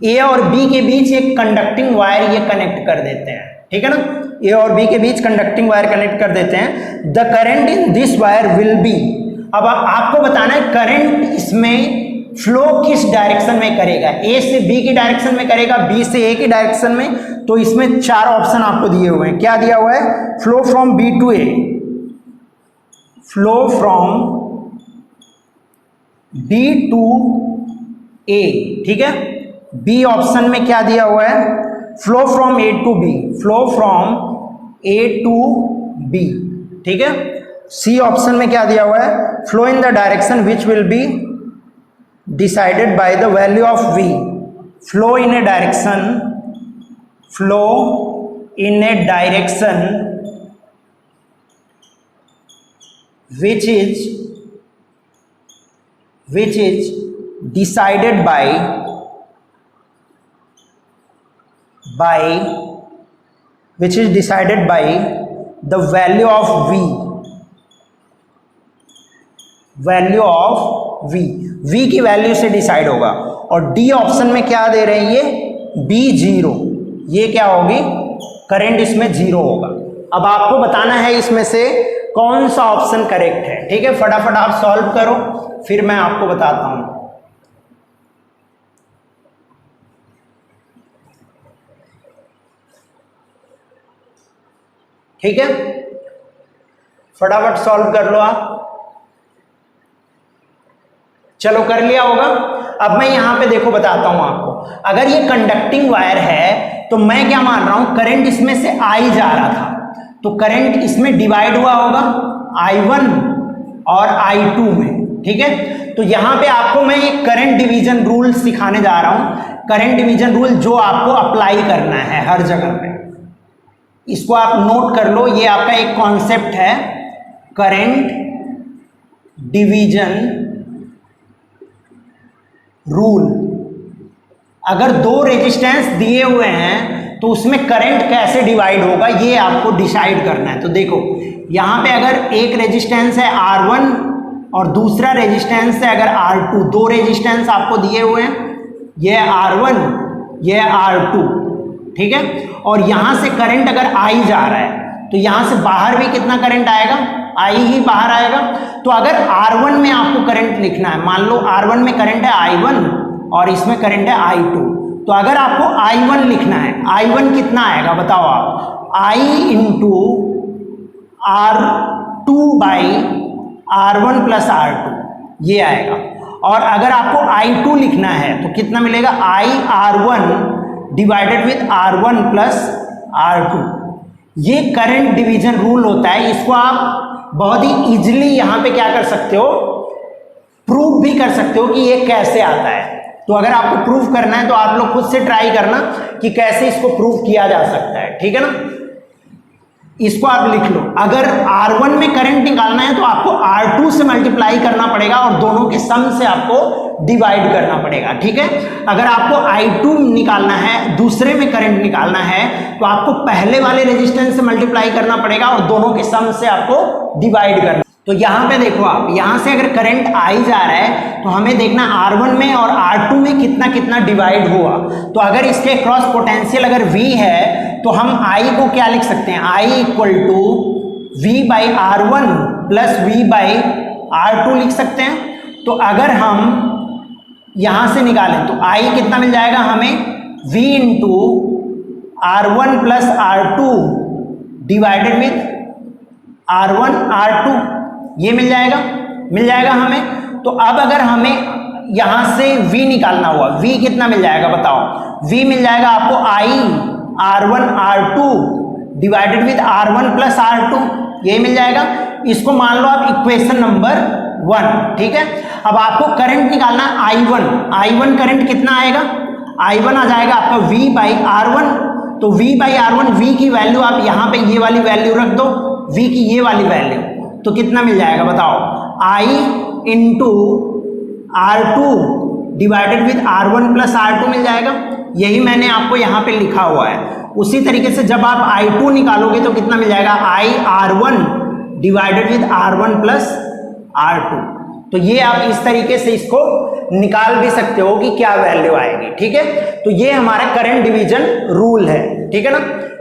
A और B के बीच एक conducting wire ये कनेक्ट कर देते हैं, ठीक है ना, A और B के बीच कंडक्टिंग वायर कनेक्ट कर देते हैं। The current in this wire will be, अब आपको बताना है करंट इसमें फ्लो किस डायरेक्शन में करेगा, ए से बी की डायरेक्शन में करेगा, बी से ए की डायरेक्शन में। तो इसमें चार ऑप्शन आपको दिए हुए हैं। क्या दिया हुआ है? Flow from B to A, flow from B to A, ठीक है। बी ऑप्शन में क्या दिया हुआ है? Flow from A to B, flow from A to B, ठीक है। सी ऑप्शन में क्या दिया हुआ है? Flow in the direction which will be decided by the value of V, flow in a direction, flow in a direction which is decided by the value of V, value of V, V की value से decide होगा। और D option में क्या दे रहे हैं? ये B0, ये क्या होगी? करंट इसमें जीरो होगा। अब आपको बताना है इसमें से कौन सा ऑप्शन करेक्ट है, ठीक है। फटाफट आप सॉल्व करो, फिर मैं आपको बताता हूं। ठीक है, फटाफट सॉल्व कर लो आप। चलो कर लिया होगा। अब मैं यहां पे देखो बताता हूं आपको, अगर ये कंडक्टिंग वायर है तो मैं क्या मान रहा हूं, करंट इसमें से आई जा रहा था, तो करंट इसमें डिवाइड हुआ होगा I1 और I2 में, ठीक है। तो यहां पे आपको मैं एक करंट डिवीजन रूल सिखाने जा रहा हूं, करंट डिवीजन रूल जो आपको अप्लाई करना है हर जगह पे। इसको आप नोट कर लो, ये आपका एक कॉन्सेप्ट है, करंट डिवीजन रूल। अगर दो रेजिस्टेंस दिए हुए हैं तो उसमें करंट कैसे डिवाइड होगा ये आपको डिसाइड करना है। तो देखो यहां पे अगर एक रेजिस्टेंस है R1 और दूसरा रेजिस्टेंस है अगर R2, दो रेजिस्टेंस आपको दिए हुए हैं, ये है R1, ये है R2, ठीक है। और यहां से करंट अगर I जा रहा है तो यहां से बाहर भी कितना करंट आएगा? I ही बाहर आएगा। तो अगर R1 में आपको करंट लिखना है, मान लो R1 में करंट है I1 और इसमें करंट है I2, तो अगर आपको I1 लिखना है, I1 कितना आएगा बताओ आप? I into R2 by R1 plus R2, ये आएगा। और अगर आपको I2 लिखना है तो कितना मिलेगा? I R1 divided with R1 plus R2। ये करंट डिवीजन रूल होता है। इसको आप बहुत ही इजीली यहां पे क्या कर सकते हो, प्रूव भी कर सकते हो कि ये कैसे आता है। तो अगर आपको प्रूव करना है तो आप लोग खुद से ट्राई करना कि कैसे इसको प्रूव किया जा सकता है, ठीक है ना। इसको आप लिख लो, अगर R1 में करंट निकालना है तो आपको R2 से मल्टीप्लाई करना पड़ेगा और दोनों के सम से आपको डिवाइड करना पड़ेगा, ठीक है। अगर आपको I2 निकालना है, दूसरे में करंट निकालना है, तो आपको पहले वाले रेजिस्टेंस से मल्टीप्लाई करना पड़ेगा और दोनों के सम से आपको डिवाइड करना। तो यहाँ पे देखो आप, यहाँ से अगर करंट I जा रहा है तो हमें देखना R1 में और R2 में कितना कितना डिवाइड हुआ। तो अगर इसके क्रॉस पोटेंशियल अगर V है तो हम I को क्या लिख सकते हैं? I equal to V by R1 plus V by R2 लिख सकते हैं। तो अगर हम यहाँ से निकालें तो I कितना मिल जाएगा हमें? V into R1 plus R2 divided with R1 R2, ये मिल जाएगा हमें। तो अब अगर हमें यहां से V निकालना हुआ, V कितना मिल जाएगा बताओ? V मिल जाएगा आपको I R1 R2 divided with R1 plus R2, ये मिल जाएगा। इसको मान लो आप इक्वेशन नंबर 1, ठीक है। अब आपको करंट निकालना I1 करंट कितना आएगा? I1 आ जाएगा आपका V बाई R1। तो V बाई R1, V की वैल्यू आप यहाँ पे ये वाली वैल्यू रख दो, V की ये वाली वैल्यू, तो कितना मिल जाएगा बताओ? I into R2 divided with R1 plus R2 मिल जाएगा। यही मैंने आपको यहाँ पे लिखा हुआ है। उसी तरीके से जब आप I2 निकालोगे तो कितना मिल जाएगा, IR1 divided with R1 plus R2। तो ये आप इस तरीके से इसको निकाल भी सकते हो कि क्या वैल्यू आएगी, ठीक है। तो ये हमारा करंट डिवीजन रूल है, ठीक है ना।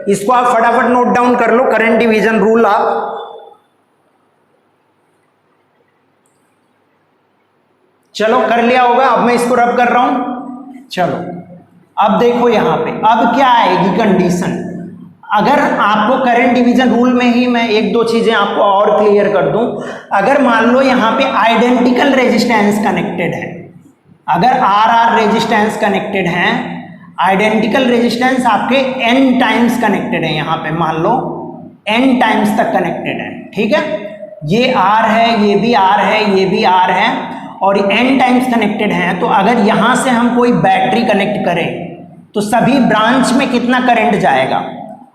इसको आप फटाफट नोट डाउन कर लो, करंट डिवीजन रूल आप। चलो कर लिया होगा, अब मैं इसको रब कर रहा हूं। चलो अब देखो यहां पे अब क्या आएगी कंडीशन। अगर आपको करंट डिवीजन रूल में ही मैं एक दो चीजें आपको और क्लियर कर दूं। अगर मान लो यहां पे आइडेंटिकल रेजिस्टेंस कनेक्टेड है, अगर आर रेजिस्टेंस कनेक्टेड है, आइडेंटिकल रेजिस्टेंस आपके n टाइम्स कनेक्टेड है, यहां पे मान लो n टाइम्स तक कनेक्टेड है, ठीक है। ये R है, ये भी R है, ये भी R है और n टाइम्स कनेक्टेड हैं। तो अगर यहां से हम कोई बैटरी कनेक्ट करें तो सभी ब्रांच में कितना करंट जाएगा।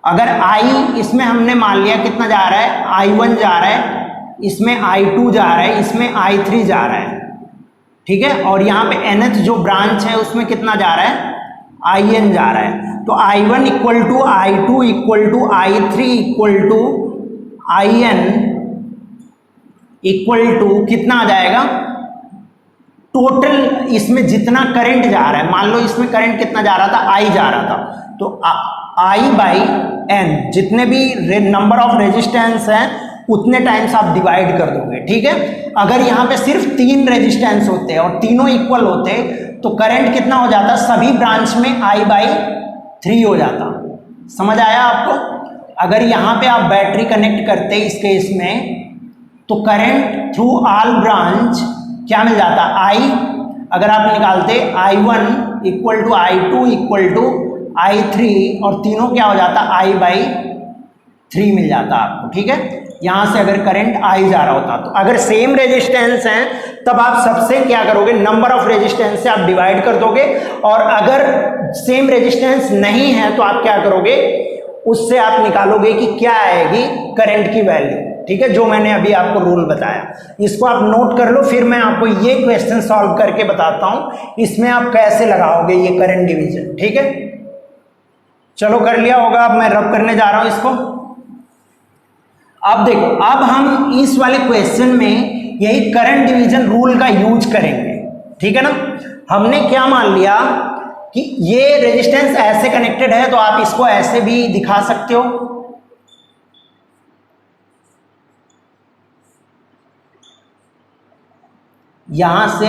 अगर I इसमें हमने मान लिया कितना जा रहा है, I1 जा रहा है, इसमें I2 जा रहा है, इसमें I3 जा रहा है, ठीक है। और यहाँ पे nth जो ब्रांच है उसमें कितना जा रहा है, IN जा रहा है। तो I1 equal to I2 equal to I3 equal to IN equal to कितना आ जाएगा, टोटल इसमें जितना करंट जा रहा है। मान लो इसमें करंट कितना जा रहा था, I जा रहा था, तो I बाई N जितने भी नंबर ऑफ रेजिस्टेंस हैं उतने टाइम्स आप डिवाइड कर दोगे, ठीक है। अगर यहाँ पे सिर्फ 3 रेजिस्टेंस होते और तीनों इक्वल होते तो करंट कितना हो जाता, सभी ब्रांच में I बाई 3 हो जाता। समझ आया आपको। अगर यहाँ पे आप बैटरी कनेक्ट करते इस केस में तो करंट थ्रू ऑल ब्रांच क्या मिल जाता, I अगर आप निकालते I1 equal to I2 equal to I3 और तीनों क्या हो जाता, I बाई 3 मिल जाता आपको, ठीक है। यहां से अगर करंट I जा रहा होता तो अगर सेम रेजिस्टेंस हैं तब आप सबसे क्या करोगे, नंबर ऑफ रेजिस्टेंस से आप डिवाइड कर दोगे। और अगर सेम रेजिस्टेंस नहीं है तो आप क्या करोगे, उससे आप निकालोगे कि क्या आएगी करंट की वैल्यू, ठीक है, जो मैंने अभी आपको रूल बताया। इसको आप नोट कर लो, फिर मैं आपको ये क्वेश्चन सॉल्व करके बताता हूं इसमें आप कैसे लगाओगे ये करंट डिवीजन, ठीक है। चलो कर लिया होगा, अब मैं रब करने जा रहा हूं इसको। अब देखो, अब हम इस वाले क्वेश्चन में यही करंट डिवीजन रूल का यूज करेंगे, ठीक है ना। हमने क्या मान लिया कि ये रेजिस्टेंस ऐसे कनेक्टेड है तो आप इसको ऐसे भी दिखा सकते हो, यहां से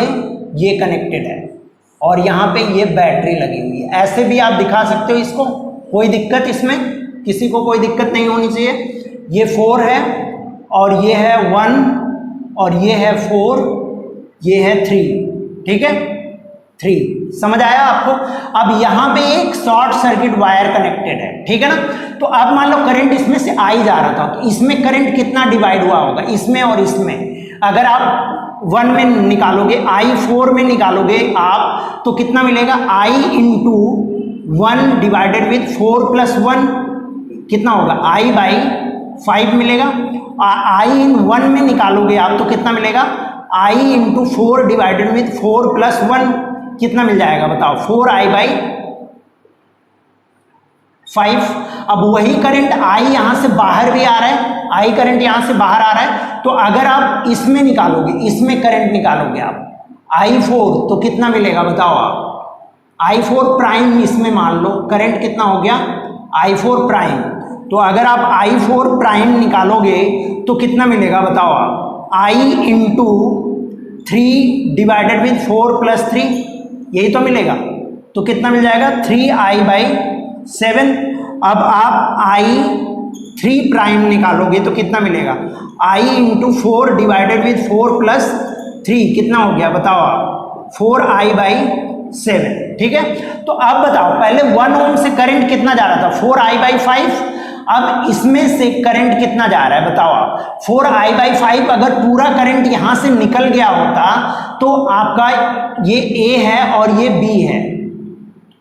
ये कनेक्टेड है और यहां पे ये बैटरी लगी हुई है, ऐसे भी आप दिखा सकते हो इसको, कोई दिक्कत इसमें किसी को कोई दिक्कत नहीं होनी चाहिए। ये 4 है और ये है 1 और ये है 4, ये है 3, ठीक है 3। समझ आया आपको। अब यहां पे एक शॉर्ट सर्किट वायर कनेक्टेड है, ठीक है ना। तो अब मान लो करंट इसमें से I जा रहा था तो इसमें करंट कितना डिवाइड हुआ होगा, इसमें और इसमें। अगर आप 1 में निकालोगे, I4 में निकालोगे आप तो कितना मिलेगा, I into 1 divided with 4 plus 1 कितना होगा, I बाई 5 मिलेगा। I इन 1 में निकालोगे आप तो कितना मिलेगा, I into 4 divided with 4 plus 1 कितना मिल जाएगा बताओ, 4I बाई 5। अब वही करंट I यहां से बाहर भी आ रहा है, I करंट यहां से बाहर आ रहा है, तो अगर आप इसमें निकालोगे, इसमें करंट निकालोगे आप I4 तो कितना मिलेगा बताओ आप, I4 प्राइम इसमें मान लो करंट कितना हो गया, I4 प्राइम। तो अगर आप I4 प्राइम निकालोगे तो कितना मिलेगा बताओ आप, I into 3 divided with 4 plus 3, यही तो मिलेगा। तो कितना मिल जाएगा, 3I बाई 7। अब आप I3 प्राइम निकालोगे तो कितना मिलेगा, I into 4 divided with 4 plus 3 कितना हो गया बताओ आप, 4I बाई 7, ठीक है। तो अब बताओ, पहले 1 ओम से करंट कितना जा रहा था, 4I बाई 5। अब इसमें से करंट कितना जा रहा है बताओ आप, 4I बाई 5। अगर पूरा करंट यहां से निकल गया होता तो आपका ये A है और ये B है,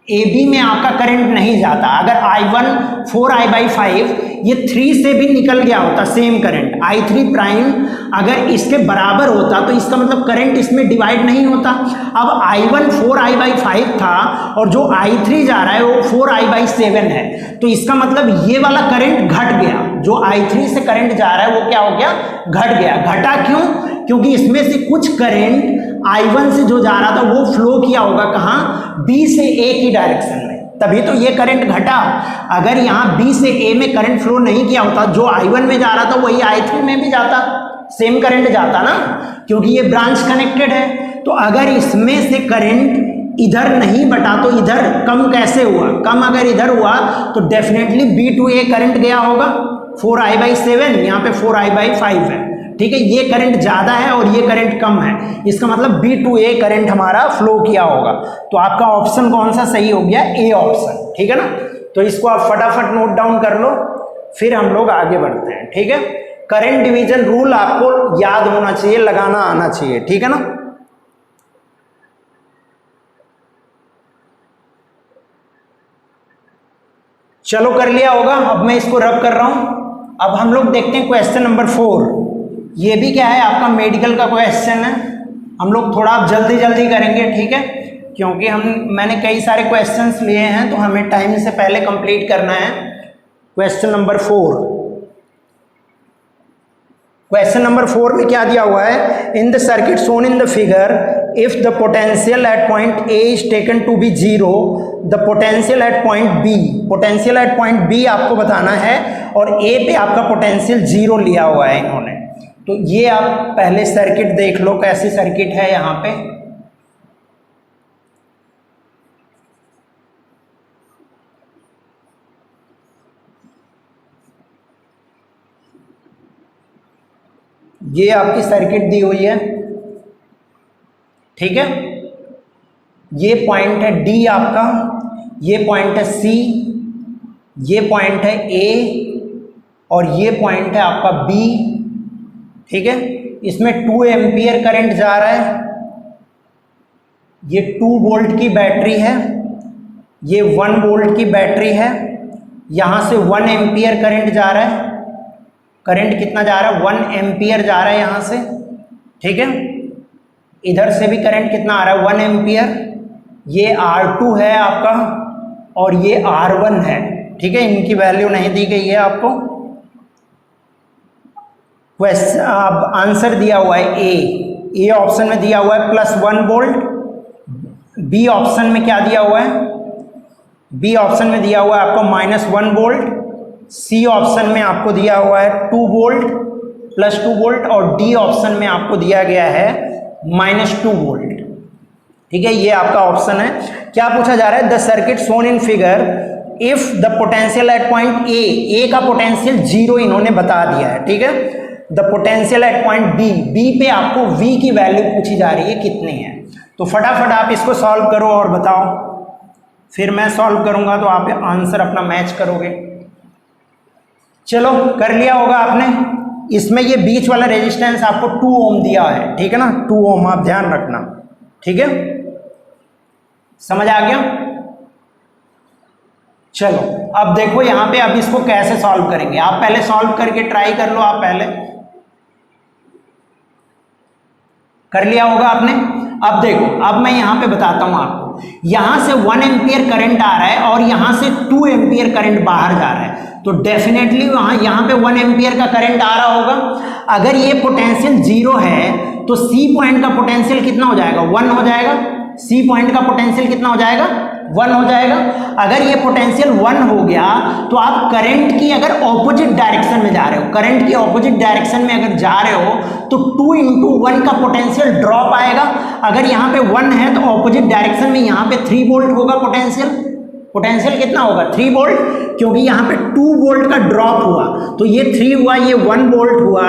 ए बी में आपका करंट नहीं जाता। अगर I1 4I/5 ये 3 से भी निकल गया होता सेम करंट, I3 प्राइम अगर इसके बराबर होता तो इसका मतलब करंट इसमें डिवाइड नहीं होता। अब I1 4I/5 था और जो I3 जा रहा है वो 4I/7 है, तो इसका मतलब ये वाला करंट घट गया। जो I3 से करंट जा रहा है वो क्या हो गया, घट गया। घटा क्यों? क्योंकि इसमें से कुछ करंट I1 से जो जा रहा था वो फ्लो किया होगा कहाँ, B से A की डायरेक्शन में, तभी तो ये करंट घटा। अगर यहाँ B से A में करंट फ्लो नहीं किया होता, जो I1 में जा रहा था वही I3 में भी जाता, सेम करंट जाता ना, क्योंकि ये ब्रांच कनेक्टेड है। तो अगर इसमें से करंट इधर नहीं बटा तो इधर कम कैसे हुआ? कम अगर इधर हुआ तो definitely B to A current गया होगा, 4I/7, यहाँ पे 4I/5 है, ठीक है। ये करंट ज़्यादा है और ये करंट कम है, इसका मतलब B to A करंट हमारा फ्लो किया होगा। तो आपका ऑप्शन कौन सा सही हो गया? ए ऑप्शन, ठीक है ना। तो इसको आप फटाफट नोट डाउन कर लो, फिर हम लोग आगे बढ़ते हैं, ठीक है। करंट डिवीजन रूल आपको याद होना चाहिए, लगाना आना चाहिए, ठीक है ना। चलो कर लिया होगा, अब मैं इसको रब कर रहा हूं। अब हम लोग देखते हैं क्वेश्चन नंबर 4। ये भी क्या है, आपका मेडिकल का क्वेश्चन है। हम लोग थोड़ा जल्दी जल्दी करेंगे, ठीक है, क्योंकि मैंने कई सारे क्वेश्चंस लिए हैं तो हमें टाइम से पहले कंप्लीट करना है। क्वेश्चन नंबर 4, क्वेश्चन नंबर 4 में क्या दिया हुआ है? In the circuit shown in the figure, if the potential at point A is taken to be 0, the potential at point B, potential at point B आपको बताना है और ए पे आपका पोटेंशियल 0 लिया हुआ है इन्होंने। तो ये आप पहले सर्किट देख लो, कैसी सर्किट है यहाँ पे। ये आपकी सर्किट दी हुई है, ठीक है। ये पॉइंट है डी आपका, ये पॉइंट है सी, ये पॉइंट है ए और ये पॉइंट है आपका बी, ठीक है। इसमें 2 एम्पियर करंट जा रहा है, ये 2 वोल्ट की बैटरी है, ये 1 वोल्ट की बैटरी है। यहाँ से 1 एम्पियर करंट जा रहा है, करंट कितना जा रहा है? 1 एम्पियर जा रहा है यहाँ से, ठीक है। इधर से भी करंट कितना आ रहा है? 1 एम्पियर। ये R2 है आपका और ये R1 है, ठीक है। इनकी वैल्यू नहीं दी गई है आपको। क्वेश्चन अब आंसर दिया हुआ है ए ऑप्शन में दिया हुआ है +1 वोल्ट। बी ऑप्शन में क्या दिया हुआ है? बी ऑप्शन में दिया हुआ है आपको -1 वोल्ट। सी ऑप्शन में आपको दिया हुआ है 2 वोल्ट +2 वोल्ट और डी ऑप्शन में आपको दिया गया है -2 वोल्ट, ठीक है। ये आपका ऑप्शन है। क्या पूछा जा रहा है? The circuit shown in figure, if the potential at point A का पोटेंशियल 0 इन्होंने बता दिया है, ठीक है। The potential at point B पे आपको V की वैल्यू पूछी जा रही है कितनी है। तो फटाफट आप इसको सॉल्व करो और बताओ, फिर मैं सॉल्व करूंगा तो आप आंसर अपना मैच करोगे। चलो कर लिया होगा आपने। इसमें ये बीच वाला रेजिस्टेंस आपको 2 ओम दिया है, ठीक है ना, 2 ओम आप ध्यान रखना, ठीक है। समझ आ गया? चलो अब देखो यहाँ पे, अब इसको कैसे सॉल्व करेंगे। आप पहले सॉल्व करके ट्राई कर लो, आप पहले कर लिया होगा आपने। अब देखो, अब मैं यहाँ पे बताता हूँ आपको। यहाँ से 1 एम्पियर करंट आ रहा है और यहाँ से 2 एम्पियर करंट बाहर जा रहा है, तो डेफिनेटली यहाँ पे 1 एम्पियर का करंट आ रहा होगा। अगर ये पोटेंशियल 0 है तो सी पॉइंट का पोटेंशियल कितना हो जाएगा? 1 हो जाएगा। सी पॉइंट का पोटेंशियल कितना हो जाएगा? 1 हो जाएगा। अगर ये पोटेंशियल 1 हो गया तो आप करंट की अगर ऑपोजिट डायरेक्शन में जा रहे हो, करंट की ऑपोजिट डायरेक्शन में अगर जा रहे हो तो 2 × 1 का पोटेंशियल ड्रॉप आएगा। अगर यहाँ पे 1 है तो ऑपोजिट डायरेक्शन में यहाँ पे 3 वोल्ट होगा पोटेंशियल। पोटेंशियल कितना होगा? 3 वोल्ट, क्योंकि यहाँ पे 2 वोल्ट का ड्रॉप हुआ तो ये 3 हुआ, ये 1 वोल्ट हुआ,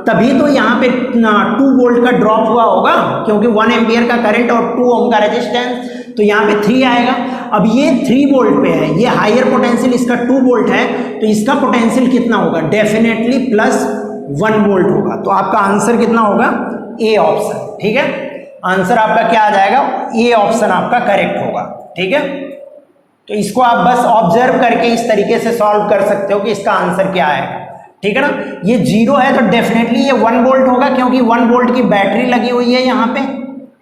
तभी तो यहाँ पे 2 वोल्ट का ड्रॉप हुआ होगा, क्योंकि 1 एम्पियर का करंट और 2 ओम का रेजिस्टेंस, तो यहाँ पे 3 आएगा। अब ये 3 वोल्ट पे है, ये हायर पोटेंशियल, इसका 2 वोल्ट है, तो इसका पोटेंशियल कितना होगा? डेफिनेटली +1 वोल्ट होगा। तो आपका आंसर कितना होगा? ए ऑप्शन, ठीक है। आंसर आपका क्या आ जाएगा? ए ऑप्शन आपका करेक्ट होगा, ठीक है। तो इसको आप बस ऑब्जर्व करके इस तरीके से सॉल्व कर सकते हो कि इसका आंसर क्या है, ठीक है ना। ये 0 है तो डेफिनेटली ये 1 वोल्ट होगा, क्योंकि 1 वोल्ट की बैटरी लगी हुई है यहाँ पे।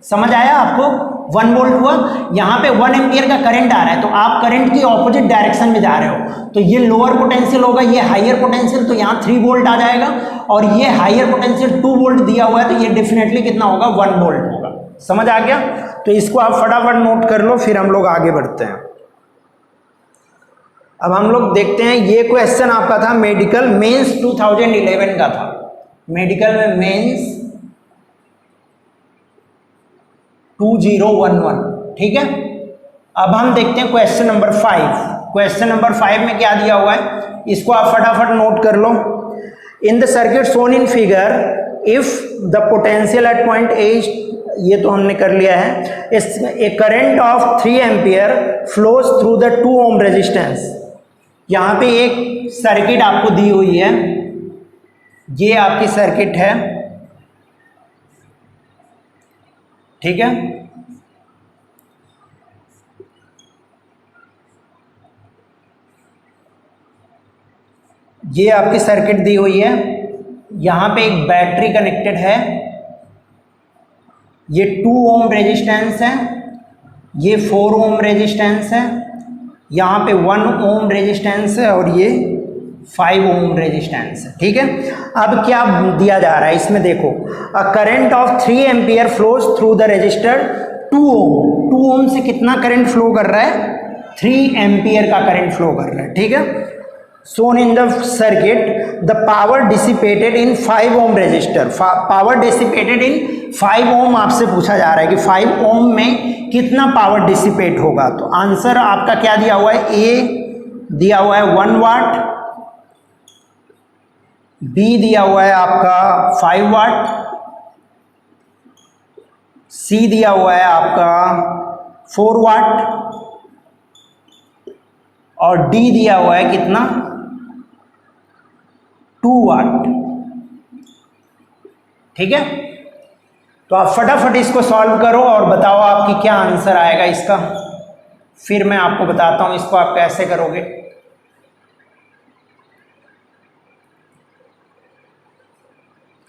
समझ आया आपको? 1 वोल्ट हुआ, यहाँ पे 1 एम्पियर का करंट आ रहा है, तो आप करंट की ऑपोजिट डायरेक्शन में जा रहे हो, तो ये लोअर पोटेंशियल होगा, ये हाइयर पोटेंशियल, तो यहाँ 3 वोल्ट आ जाएगा, और ये हाइयर पोटेंशियल 2 वोल्ट दिया हुआ है, तो ये डेफिनेटली कितना होगा, 1 वोल्ट होगा। समझ आ गया? तो इसको आप फटाफट नोट कर लो, फिर हम लोग आगे बढ़ते हैं। अब हम लोग देखते हैं, ये क्वेश्चन आपका था मेडिकल मेंस 2011 का था, मेडिकल में मेंस 2011, ठीक है। अब हम देखते हैं क्वेश्चन नंबर 5। क्वेश्चन नंबर 5 में क्या दिया हुआ है, इसको आप फटाफट नोट कर लो। In the circuit shown in figure, if the potential at point A, ये तो हमने कर लिया है, A current of 3 ampere flows through the 2 ohm resistance. यहाँ पे एक सर्किट आपको दी हुई है, ये आपकी सर्किट है, ठीक है। ये आपकी सर्किट दी हुई है, यहाँ पे एक बैटरी कनेक्टेड है, ये 2 ओम रेजिस्टेंस है, ये 4 ओम रेजिस्टेंस है, यहाँ पे 1 ओम रेजिस्टेंस है, और ये 5 ओम रेजिस्टेंस है, ठीक है। अब क्या दिया जा रहा है इसमें, देखो, a current of 3 ampere flows through the register 2 ओम। 2 ओम से कितना करंट फ्लो कर रहा है, 3 एम्पियर का करंट फ्लो कर रहा है, ठीक है। shown in the circuit the power dissipated in 5 ohm resistor, power dissipated in 5 ohm आपसे पूछा जा रहा है कि 5 ohm में कितना पावर डिसिपेट होगा। तो आंसर आपका क्या दिया हुआ है, ए दिया हुआ है 1 वाट, बी दिया हुआ है आपका 5 वाट, सी दिया हुआ है आपका 4 वाट, और डी दिया हुआ है कितना, 2 वाट, ठीक है। तो आप फटाफट इसको सॉल्व करो और बताओ आपकी क्या आंसर आएगा इसका, फिर मैं आपको बताता हूं इसको आप कैसे करोगे।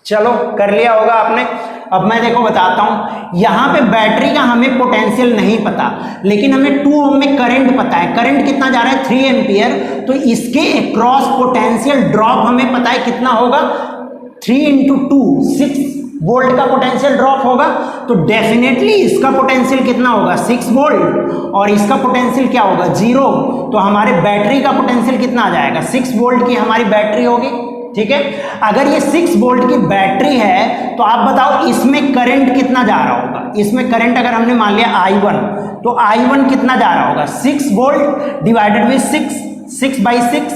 चलो कर लिया होगा आपने। अब मैं देखो बताता हूं, यहां पे बैटरी का हमें पोटेंशियल नहीं पता, लेकिन हमें 2 ओम में करंट पता है। करंट कितना जा रहा है, 3 एम्पियर, तो इसके अक्रॉस पोटेंशियल ड्रॉप हमें पता है कितना होगा, 3 इंटू 2 6 वोल्ट का पोटेंशियल ड्रॉप होगा। तो डेफिनेटली इसका पोटेंशियल कितना होगा, 6 वोल्ट, और इसका पोटेंशियल क्या होगा, 0। तो हमारे बैटरी का पोटेंशियल कितना आ जाएगा, 6 वोल्ट की हमारी बैटरी होगी, ठीक है। अगर ये 6 वोल्ट की बैटरी है तो आप बताओ इसमें करंट कितना जा रहा होगा। इसमें करंट अगर हमने मान लिया I1, तो I1 कितना जा रहा होगा, 6 volt divided with 6 by 6,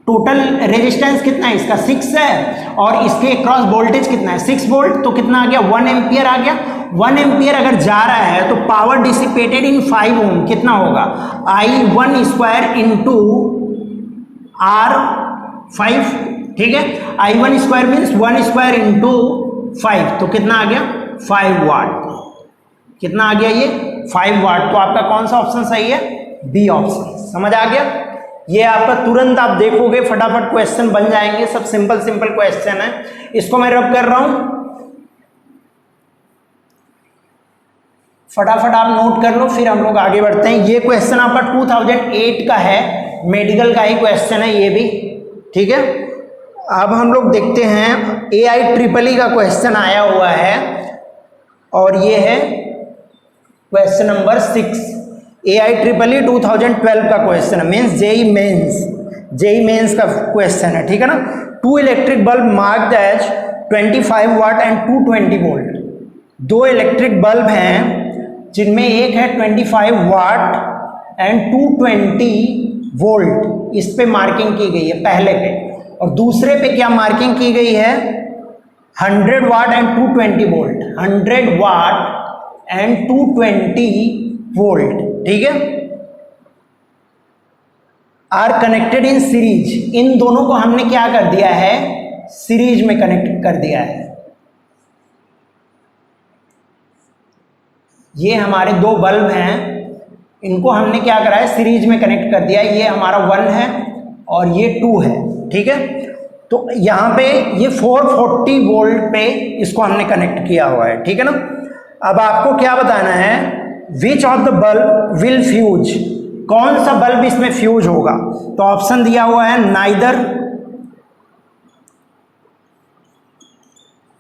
total resistance कितना है इसका, 6 है, और इसके क्रॉस वोल्टेज कितना है, 6 वोल्ट, तो कितना आ गया, 1 एम्पियर आ गया। 1 एम्पियर अगर जा रहा है तो पावर डिसिपेटेड इन 5 ओम कितना होगा, I1 स्क्वायर इंटू R5, ठीक है। I1 square means 1 square into 5, तो कितना आ गया, 5 वाट। कितना आ गया ये, 5 वाट। तो आपका कौन सा ऑप्शन सही है, बी ऑप्शन। समझ आ गया? ये आपका तुरंत आप देखोगे फटाफट क्वेश्चन बन जाएंगे, सब सिंपल सिंपल क्वेश्चन है। इसको मैं रब कर रहा हूं, फटाफट आप नोट कर लो, फिर हम लोग आगे बढ़ते हैं। ये क्वेश्चन आपका 2008 का है, मेडिकल का ही क्वेश्चन है ये भी, ठीक है। अब हम लोग देखते हैं AIEEE का क्वेश्चन आया हुआ है, और ये है क्वेश्चन नंबर 6। AIEEE 2012 का क्वेश्चन है, मीन्स जेई मेंस का क्वेश्चन है, ठीक है ना। 2 electric bulb marked as 25 watt and 220 volt. 2 electric bulb हैं जिनमें एक है 25 वाट एंड 220 वोल्ट, इस पे मार्किंग की गई है पहले पे, और दूसरे पे क्या मार्किंग की गई है, 100 watt and 220 volt, 100 watt and 220 volt, ठीक है, आर कनेक्टेड इन सीरीज। इन दोनों को हमने क्या कर दिया है, सीरीज में कनेक्ट कर दिया है। ये हमारे 2 बल्ब हैं, इनको हमने क्या करा है, सीरीज में कनेक्ट कर दिया। ये हमारा 1 है और ये 2 है, ठीक है। तो यहाँ पे ये 440 वोल्ट पे इसको हमने कनेक्ट किया हुआ है, ठीक है ना। अब आपको क्या बताना है, which of the bulb will fuse, कौन सा बल्ब इसमें फ्यूज होगा। तो ऑप्शन दिया हुआ है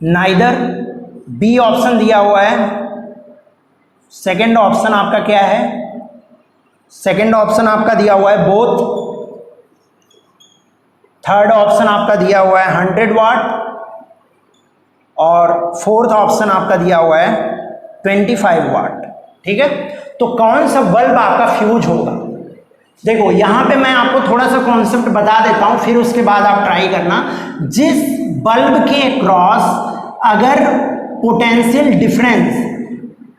नाइदर, बी ऑप्शन दिया हुआ है। सेकंड ऑप्शन आपका क्या है, सेकंड ऑप्शन आपका दिया हुआ है बोथ। थर्ड ऑप्शन आपका दिया हुआ है 100 वाट और फोर्थ ऑप्शन आपका दिया हुआ है 25 वाट, ठीक है। तो कौन सा बल्ब आपका फ्यूज होगा। देखो यहां पे मैं आपको थोड़ा सा कॉन्सेप्ट बता देता हूं, फिर उसके बाद आप ट्राई करना। जिस बल्ब के क्रॉस अगर पोटेंशियल डिफरेंस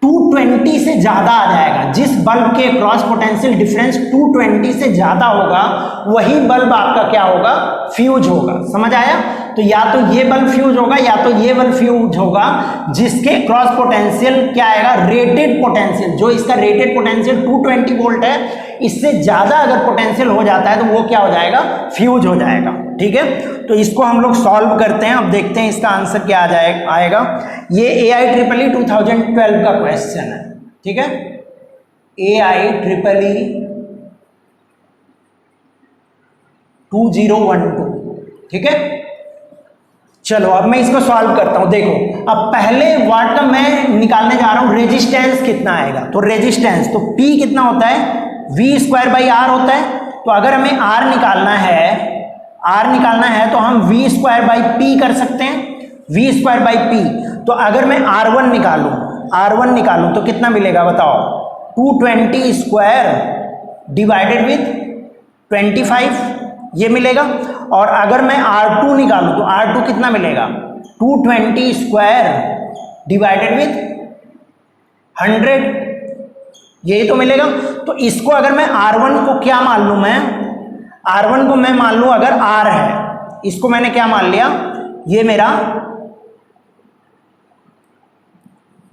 220 से ज़्यादा आ जाएगा, जिस बल्ब के क्रॉस पोटेंशियल डिफरेंस 220 से ज़्यादा होगा, वही बल्ब आपका क्या होगा, फ्यूज होगा। समझ आया। तो या तो ये बल्ब फ्यूज होगा या तो ये बल्ब फ्यूज होगा, जिसके क्रॉस पोटेंशियल क्या आएगा, रेटेड पोटेंशियल। जो इसका रेटेड पोटेंशियल 220 वोल्ट है, इससे ज़्यादा अगर पोटेंशियल हो जाता है तो वो क्या हो जाएगा, फ्यूज हो जाएगा, ठीक है। तो इसको हम लोग सॉल्व करते हैं। अब देखते हैं इसका आंसर क्या आएगा। ये AIEEE 2012 का क्वेश्चन है, ठीक है। AIEEE 2012, ठीक है। चलो अब मैं इसको सॉल्व करता हूं। देखो अब पहले वाट का मैं निकालने जा रहा हूं रेजिस्टेंस कितना आएगा। तो रेजिस्टेंस तो P कितना होता है, V²/R होता है। तो अगर हमें R निकालना है तो हम V²/P कर सकते हैं, V²/P। तो अगर मैं R1 निकालूं तो कितना मिलेगा बताओ, 220² डिवाइडेड विथ 25, ये मिलेगा। और अगर मैं R2 निकालूं तो R2 कितना मिलेगा, 220² डिवाइडेड विथ 100, यही तो मिलेगा। तो इसको अगर मैं R1 को क्या मान लूं, R1 को मैं मान लूं अगर R है, इसको मैंने क्या मान लिया, ये मेरा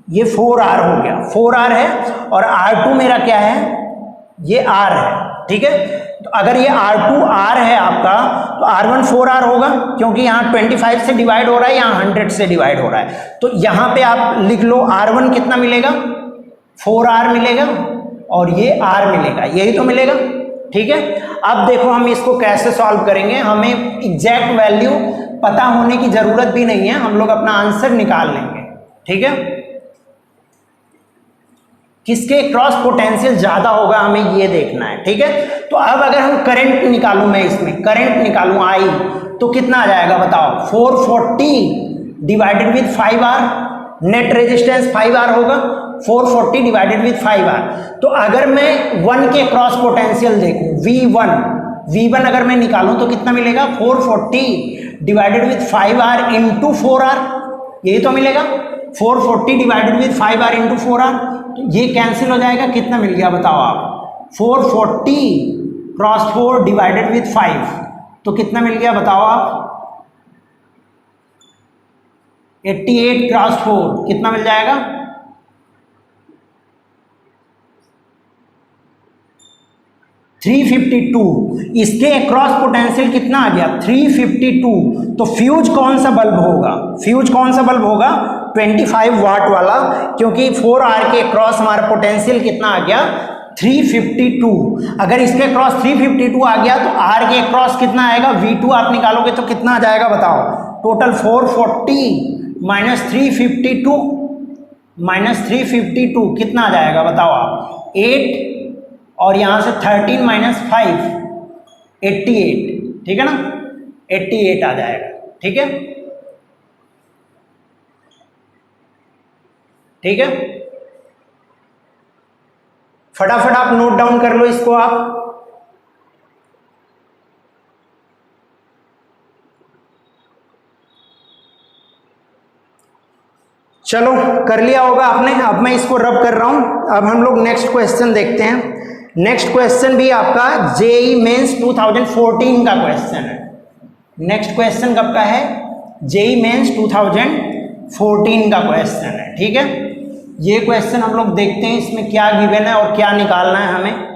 ये 4R हो गया, 4R है। और R2 मेरा क्या है, ये R है, ठीक है। तो अगर ये R2 R है आपका, तो R1 4R होगा, क्योंकि यहाँ 25 से डिवाइड हो रहा है, यहाँ 100 से डिवाइड हो रहा है। तो यहाँ पे आप लिख लो R1 कितना मिलेगा, 4R मिलेगा और ये R मिलेगा, यही तो मिलेगा, ठीक है। अब देखो हम इसको कैसे सॉल्व करेंगे। हमें एग्जैक्ट वैल्यू पता होने की जरूरत भी नहीं है, हम लोग अपना आंसर निकाल लेंगे, ठीक है। किसके क्रॉस पोटेंशियल ज्यादा होगा हमें ये देखना है, ठीक है। तो अब अगर हम करंट निकालूं, मैं इसमें करंट निकालूं I, तो कितना आ जाएगा बताओ, 440 divided with 5R, net resistance 5R होगा, 440 डिवाइडेड विथ 5R। तो अगर मैं 1 के क्रॉस पोटेंशियल देखूं, V1 अगर मैं निकालूं तो कितना मिलेगा, 440 divided with 5R into 4R, यही तो मिलेगा। 440 divided with 5R into 4R, तो ये कैंसिल हो जाएगा, कितना मिल गया बताओ आप, 440 क्रॉस 4 डिवाइडेड विथ 5, तो कितना मिल गया बताओ आप, 88 क्रॉस 4 कितना मिल जाएगा, 352। इसके क्रॉस पोटेंशियल कितना आ गया, 352। तो फ्यूज कौन सा बल्ब होगा, 25 वाट वाला, क्योंकि 4R के क्रॉस हमारा पोटेंशियल कितना आ गया, 352। अगर इसके क्रॉस 352 आ गया तो R के क्रॉस कितना आएगा, V2 आप निकालोगे तो कितना आ जाएगा बताओ, टोटल 440 माइनस 352 कितना आ जाएगा बताओ आप, 8, और यहां से 13 माइनस 5 88, ठीक है ना, 88 आ जाएगा, ठीक है, ठीक है। फटाफट आप नोट डाउन कर लो इसको आप। चलो कर लिया होगा आपने। अब मैं इसको रब कर रहा हूं। अब हम लोग नेक्स्ट क्वेश्चन देखते हैं। नेक्स्ट क्वेश्चन भी आपका जेईई मेंस 2014 का क्वेश्चन है। नेक्स्ट क्वेश्चन कब का है, जेईई मेंस 2014 का क्वेश्चन है, ठीक है। ये क्वेश्चन हम लोग देखते हैं इसमें क्या गिवन है और क्या निकालना है हमें।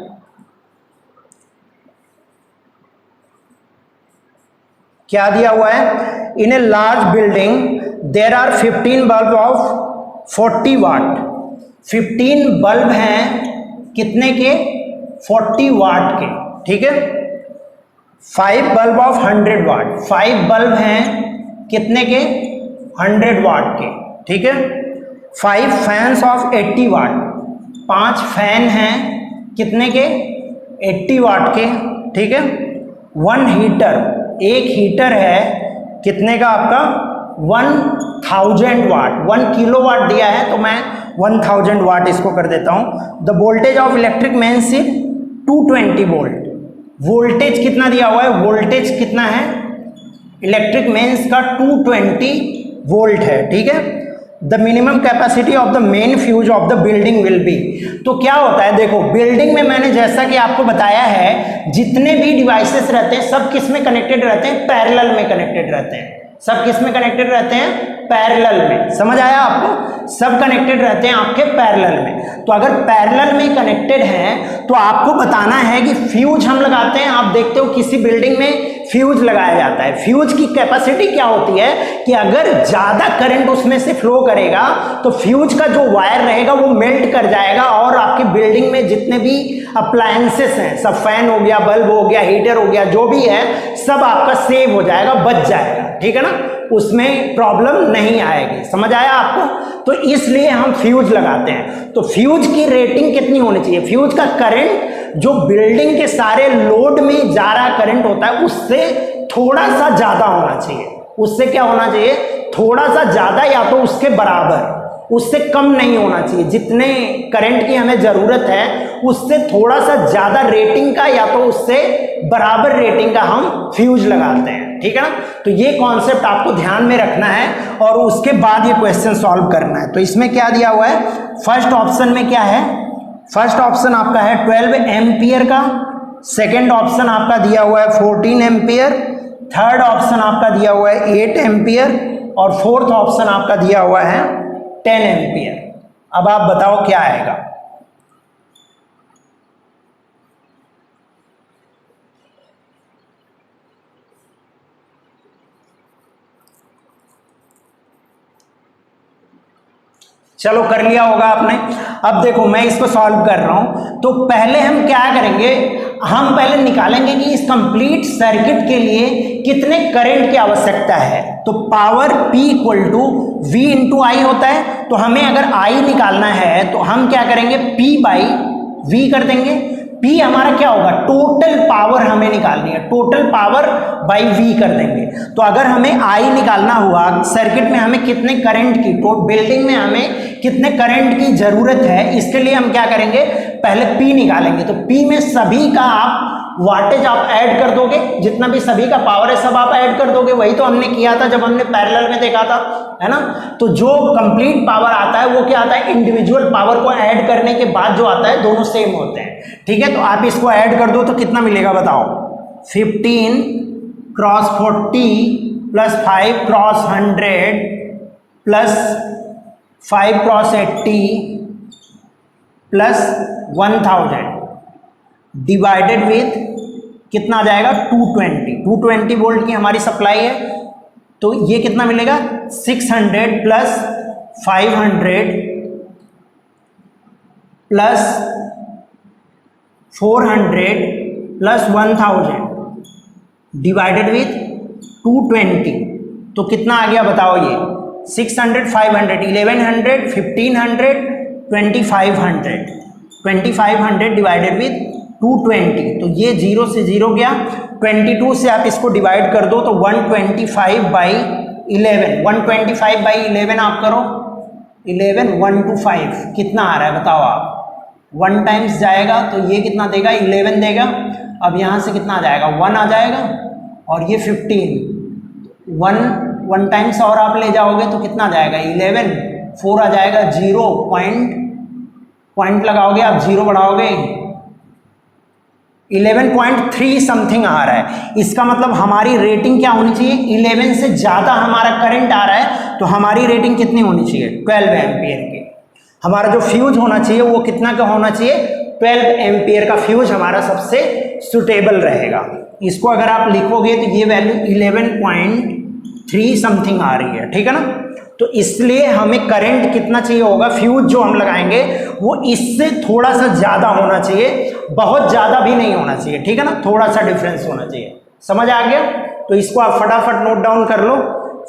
क्या दिया हुआ है, in a large building there are 15 bulb of 40 watt. 15 bulb हैं कितने के, 40 वाट के, ठीक है। 5 बल्ब ऑफ 100 वाट, 5 बल्ब हैं कितने के, 100 वाट के, ठीक है। 5 फैंस ऑफ 80 वाट, 5 फैन हैं कितने के, 80 वाट के, ठीक है। 1 हीटर, एक हीटर है कितने का आपका, 1000 वाट, 1 किलोवाट दिया है तो मैं 1000 वाट इसको कर देता हूं। The voltage of electric mains is 220 volt. Voltage कितना दिया हुआ है, वोल्टेज कितना है इलेक्ट्रिक मेंस का, 220 वोल्ट है, ठीक है। The minimum capacity of the main fuse of the building will be. तो क्या होता है, देखो बिल्डिंग में मैंने जैसा कि आपको बताया है, जितने भी डिवाइसेस रहते हैं सब किस में कनेक्टेड रहते हैं, पैरेलल में कनेक्टेड रहते हैं। सब किस में कनेक्टेड रहते हैं, पैरेलल में। समझ आया आपको, सब कनेक्टेड रहते हैं आपके पैरेलल में। तो अगर पैरेलल में कनेक्टेड हैं तो आपको बताना है कि फ्यूज हम लगाते हैं, आप देखते हो किसी बिल्डिंग में फ्यूज लगाया जाता है। फ्यूज की कैपेसिटी क्या होती है कि अगर ज्यादा करंट उसमें से फ्लो करेगा तो फ्यूज का जो वायर रहेगा वो मेल्ट कर जाएगा और आपकी बिल्डिंग में जितने भी अप्लायंसेस हैं, सब फैन हो गया, बल्ब हो गया, हीटर हो गया, जो भी है सब आपका सेव हो जाएगा, बच जाएगा, ठीक है ना, उसमें प्रॉब्लम नहीं आएगी। समझ आया आपको, तो इसलिए हम फ्यूज लगाते हैं। तो फ्यूज की रेटिंग कितनी होनी चाहिए, फ्यूज का करंट जो बिल्डिंग के सारे लोड में जा रहा करंट होता है उससे थोड़ा सा ज्यादा होना चाहिए। उससे क्या होना चाहिए, थोड़ा सा ज्यादा, या तो उसके बराबर, उससे कम नहीं होना चाहिए। जितने करंट की हमें जरूरत है उससे थोड़ा सा ज्यादा रेटिंग का या तो उससे बराबर रेटिंग का हम फ्यूज लगाते हैं, ठीक है ना। तो ये कॉन्सेप्ट आपको ध्यान में रखना है और उसके बाद ये क्वेश्चन सॉल्व करना है। तो इसमें क्या दिया हुआ है, फर्स्ट ऑप्शन में क्या है, फर्स्ट ऑप्शन आपका है 12 एम्पियर का, सेकेंड ऑप्शन आपका दिया हुआ है 14 एम्पियर, थर्ड ऑप्शन आपका दिया हुआ है 8 एम्पियर और फोर्थ ऑप्शन आपका दिया हुआ है 10 एम्पियर। अब आप बताओ क्या आएगा। चलो कर लिया होगा आपने। अब देखो मैं इसको सॉल्व कर रहा हूं, तो पहले हम क्या करेंगे, हम पहले निकालेंगे कि इस कंप्लीट सर्किट के लिए कितने करंट की आवश्यकता है। तो power P equal to V into I होता है। तो हमें अगर I निकालना है तो हम क्या करेंगे, P बाई V कर देंगे। P हमारा क्या होगा, टोटल पावर हमें निकालनी है, टोटल पावर बाई V कर देंगे। तो अगर हमें I निकालना हुआ, सर्किट में हमें कितने करंट की, तो बिल्डिंग में हमें कितने करंट की जरूरत है, इसके लिए हम क्या करेंगे, पहले P निकालेंगे। तो P में सभी का आप वाटेज आप ऐड कर दोगे, जितना भी सभी का पावर है सब आप ऐड कर दोगे। वही तो हमने किया था जब हमने पैरेलल में देखा था, है ना। तो जो कंप्लीट पावर आता है वो क्या आता है, इंडिविजुअल पावर को ऐड करने के बाद जो आता है दोनों सेम होते हैं, ठीक है। तो आप इसको ऐड कर दो तो कितना मिलेगा बताओ, 15 cross 40 plus 5 cross 100 plus 5 cross 80 plus 1000 divided with कितना आ जाएगा, 220 वोल्ट की हमारी सप्लाई है। तो ये कितना मिलेगा, 600 plus 500 plus 400 plus 1000 divided with 220। तो कितना आ गया बताओ, ये 600 500 1100 1500 2500 डिवाइडेड विथ 220। तो ये 0 से 0 गया, 22 से आप इसको डिवाइड कर दो तो 125 बाई 11, 125 बाई 11 आप करो, 11 125 कितना आ रहा है बताओ आप, 1 टाइम्स जाएगा तो ये कितना देगा, 11 देगा। अब यहाँ से कितना आ जाएगा, 1 आ जाएगा और ये 15, 1 टाइम्स और आप ले जाओगे तो कितना आ जाएगा, 11, 4 आ जाएगा, 0 पॉइंट लगाओगे आप, 0 बढ़ाओगे 11.3 समथिंग आ रहा है। इसका मतलब हमारी रेटिंग क्या होनी चाहिए, 11 से ज़्यादा हमारा करंट आ रहा है तो हमारी रेटिंग कितनी होनी चाहिए, 12 एम्पियर की। हमारा जो फ्यूज होना चाहिए वो कितना का होना चाहिए, 12 एम्पियर का फ्यूज हमारा सबसे सुटेबल रहेगा। इसको अगर आप लिखोगे तो ये वैल्यू 11.3 समथिंग आ रही है, ठीक है ना। तो इसलिए हमें करंट कितना चाहिए होगा, फ्यूज जो हम लगाएंगे वो इससे थोड़ा सा ज़्यादा होना चाहिए, बहुत ज़्यादा भी नहीं होना चाहिए, ठीक है ना, थोड़ा सा डिफरेंस होना चाहिए। समझ आ गया? तो इसको आप फटाफट नोट डाउन कर लो,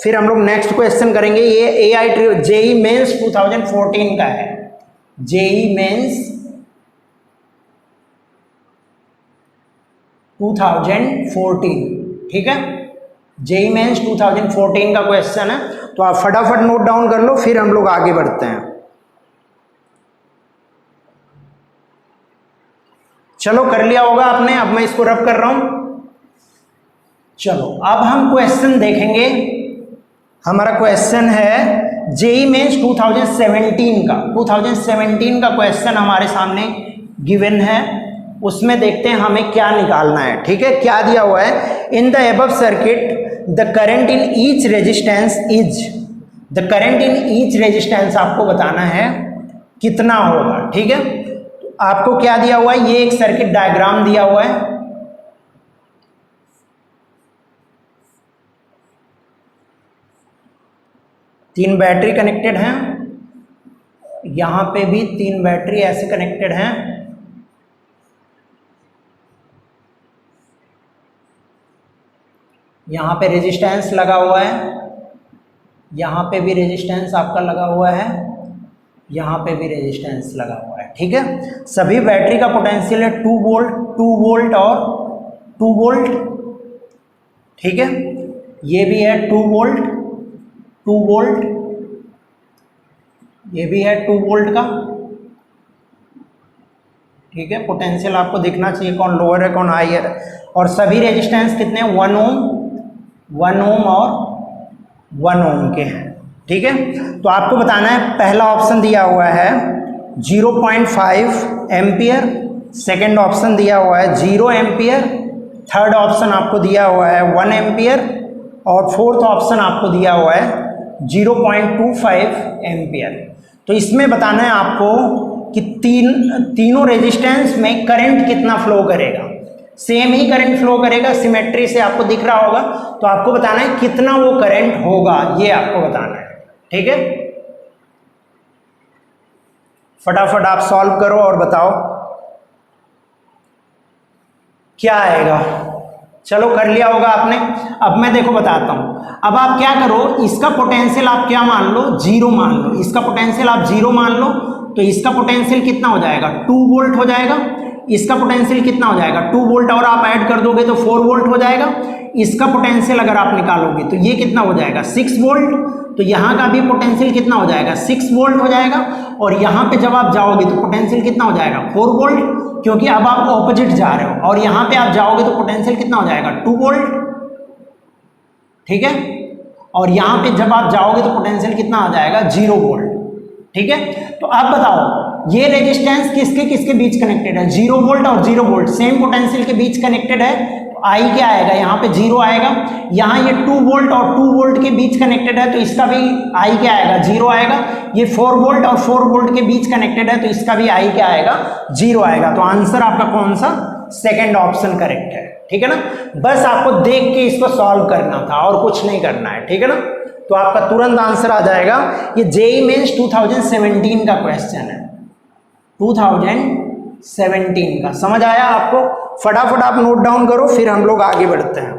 फिर हम लोग नेक्स्ट क्वेश्चन करेंगे। ये जेई मेंस 2014 का है, जेई मेंस 2014, ठीक है, जेई मेंस 2014 का क्वेश्चन है। तो आप फटाफट नोट डाउन कर लो, फिर हम लोग आगे बढ़ते हैं। चलो कर लिया होगा आपने, अब मैं इसको रब कर रहा हूं। चलो अब हम क्वेश्चन देखेंगे। हमारा क्वेश्चन है जेई मेंस 2017 का, 2017 का क्वेश्चन हमारे सामने गिवन है। उसमें देखते हैं हमें क्या निकालना है, ठीक है। क्या दिया हुआ है, in the above circuit the current in each resistance is, the current in each resistance आपको बताना है कितना होगा, ठीक है। तो आपको क्या दिया हुआ है, ये एक सर्किट डायग्राम दिया हुआ है। तीन बैटरी कनेक्टेड हैं, यहां पे भी तीन बैटरी ऐसे कनेक्टेड हैं। यहाँ पे रेजिस्टेंस लगा हुआ है, यहाँ पे भी रेजिस्टेंस आपका लगा हुआ है, यहाँ पे भी रेजिस्टेंस लगा हुआ है, ठीक है। सभी बैटरी का पोटेंशियल है 2 वोल्ट, 2 वोल्ट और 2 वोल्ट, ठीक है। ये भी है 2 वोल्ट, 2 वोल्ट, ये भी है 2 वोल्ट का, ठीक है। पोटेंशियल आपको दिखना चाहिए कौन लोअर है कौन हायर है। और सभी रेजिस्टेंस कितने, 1 ओम, 1 ओम और 1 ओम के हैं, ठीक है। तो आपको बताना है, पहला ऑप्शन दिया हुआ है 0.5 एम्पियर, सेकेंड ऑप्शन दिया हुआ है 0 एम्पियर, थर्ड ऑप्शन आपको दिया हुआ है 1 एम्पियर और फोर्थ ऑप्शन आपको दिया हुआ है 0.25 एम्पियर। तो इसमें बताना है आपको कि तीनों रेजिस्टेंस में करंट कितना फ्लो करेगा। सेम ही करंट फ्लो करेगा, सिमेट्री से आपको दिख रहा होगा। तो आपको बताना है कितना वो करंट होगा, ये आपको बताना है, ठीक है। फटाफट आप सॉल्व करो और बताओ क्या आएगा। चलो कर लिया होगा आपने। अब मैं देखो बताता हूं। अब आप क्या करो, इसका पोटेंशियल आप क्या मान लो, 0 मान लो। इसका पोटेंशियल आप 0 मान लो, तो इसका पोटेंशियल कितना हो जाएगा, 2 वोल्ट हो जाएगा। इसका पोटेंशियल कितना हो जाएगा, 2 वोल्ट और आप ऐड कर दोगे तो 4 वोल्ट हो जाएगा। इसका पोटेंशियल अगर आप निकालोगे तो ये कितना हो जाएगा, 6 वोल्ट। तो यहाँ का भी पोटेंशियल कितना हो जाएगा, 6 वोल्ट हो जाएगा। और यहाँ पे जब आप जाओगे तो पोटेंशियल कितना हो जाएगा, 4 वोल्ट, क्योंकि अब आप ऑपोजिट जा रहे हो। और यहाँ पे आप जाओगे तो पोटेंशियल कितना हो जाएगा, 2 वोल्ट, ठीक है। और यहाँ पे जब आप जाओगे तो पोटेंशियल कितना आ जाएगा, 0 वोल्ट, ठीक है। तो अब बताओ ये रेजिस्टेंस किसके किसके बीच कनेक्टेड है, 0 वोल्ट और 0 वोल्ट सेम पोटेंशियल के बीच कनेक्टेड है। तो आई क्या आएगा, यहाँ पे 0 आएगा। यहाँ ये 2 वोल्ट और 2 वोल्ट के बीच कनेक्टेड है तो इसका भी आई क्या आएगा, 0 आएगा। ये 4 वोल्ट और 4 वोल्ट के बीच कनेक्टेड है तो इसका भी आई क्या आएगा, 0 आएगा। तो आंसर आपका कौन सा, सेकेंड ऑप्शन करेक्ट है, ठीक है ना। बस आपको देख के इसको सॉल्व करना था और कुछ नहीं करना है, ठीक है ना। तो आपका तुरंत आंसर आ जाएगा। ये जेईई मेंस 2017 का क्वेश्चन है, 2017 का। समझ आया आपको? फटाफट आप नोट डाउन करो, फिर हम लोग आगे बढ़ते हैं।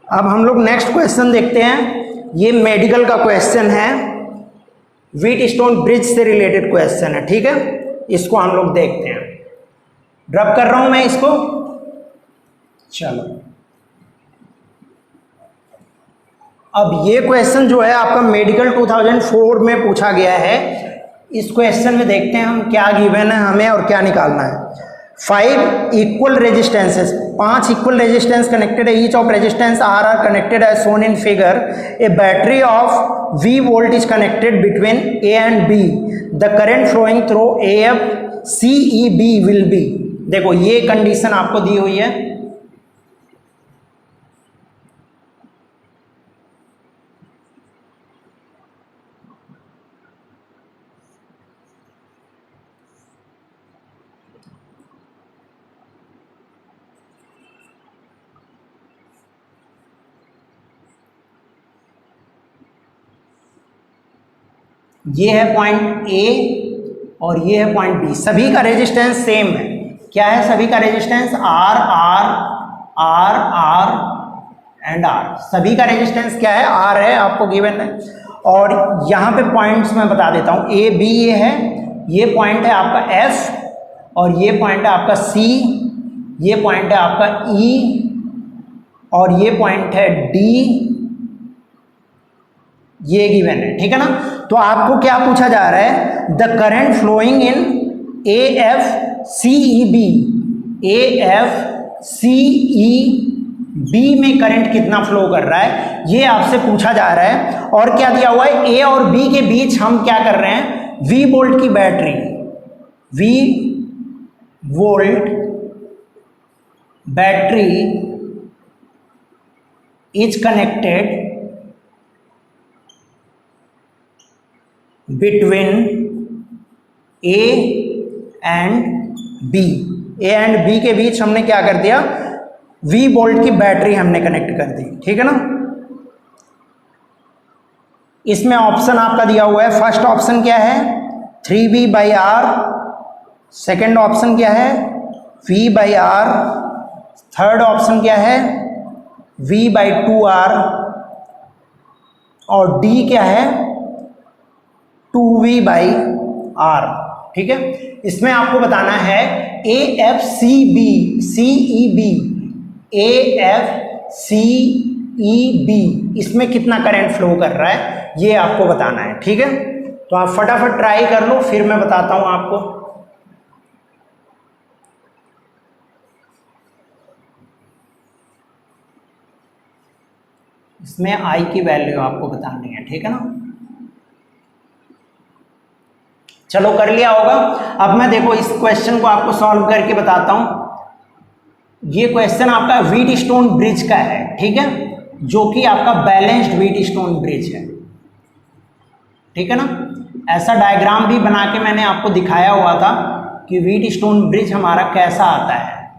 अब हम लोग नेक्स्ट क्वेश्चन देखते हैं। ये मेडिकल का क्वेश्चन है, व्हीटस्टोन ब्रिज से रिलेटेड क्वेश्चन है, ठीक है। इसको हम लोग देखते हैं। ड्रॉप कर रहा हूं मैं इसको। चलो अब ये क्वेश्चन जो है आपका मेडिकल 2004 में पूछा गया है। इस क्वेश्चन में देखते हैं हम क्या गिवन है हमें और क्या निकालना है। 5 equal resistances, 5 equal resistance connected है। Each of resistance are connected as shown in figure. A battery of V volt is connected between A and B। The current flowing through AFCEB will be. देखो ये condition आपको दी हुई है, ये है point A और ये है पॉइंट बी, सभी का रेजिस्टेंस सेम है। क्या है सभी का resistance? R R R R and R, सभी का रेजिस्टेंस क्या है? आर है, आपको गिवन है। और यहाँ पे पॉइंट्स मैं बता देता हूँ, ए बी ये है, ये पॉइंट है आपका एफ और ये पॉइंट है आपका सी, ये पॉइंट है आपका ई और ये पॉइंट है डी, ये गिवन है, ठीक है ना। तो आपको क्या पूछा जा रहा है? The current flowing in A F C E B, A F C E B में करंट कितना फ्लो कर रहा है, ये आपसे पूछा जा रहा है। और क्या दिया हुआ है? ए और बी के बीच हम क्या कर रहे हैं? वी वोल्ट की battery, V volt battery is connected between A and B, A and B के बीच हमने क्या कर दिया? वी वोल्ट की बैटरी हमने कनेक्ट कर दी, ठीक है ना। इसमें ऑप्शन आपका दिया हुआ है, फर्स्ट ऑप्शन क्या है? 3V/R, सेकेंड ऑप्शन क्या है? V/R, थर्ड ऑप्शन क्या है? V/2R और डी क्या है? 2V/R, ठीक है। इसमें आपको बताना है AFCB CEB, AFCEB इसमें कितना करंट फ्लो कर रहा है, ये आपको बताना है, ठीक है। तो आप फटाफट ट्राई कर लो, फिर मैं बताता हूं आपको। इसमें आई की वैल्यू आपको बतानी है, ठीक है ना। चलो कर लिया होगा। अब मैं देखो इस क्वेश्चन को आपको सॉल्व करके बताता हूं। ये क्वेश्चन आपका व्हीटस्टोन ब्रिज का है, ठीक है, जो कि आपका बैलेंस्ड व्हीटस्टोन ब्रिज है, ठीक है ना। ऐसा डायग्राम भी बना के मैंने आपको दिखाया हुआ था कि व्हीटस्टोन ब्रिज हमारा कैसा आता है,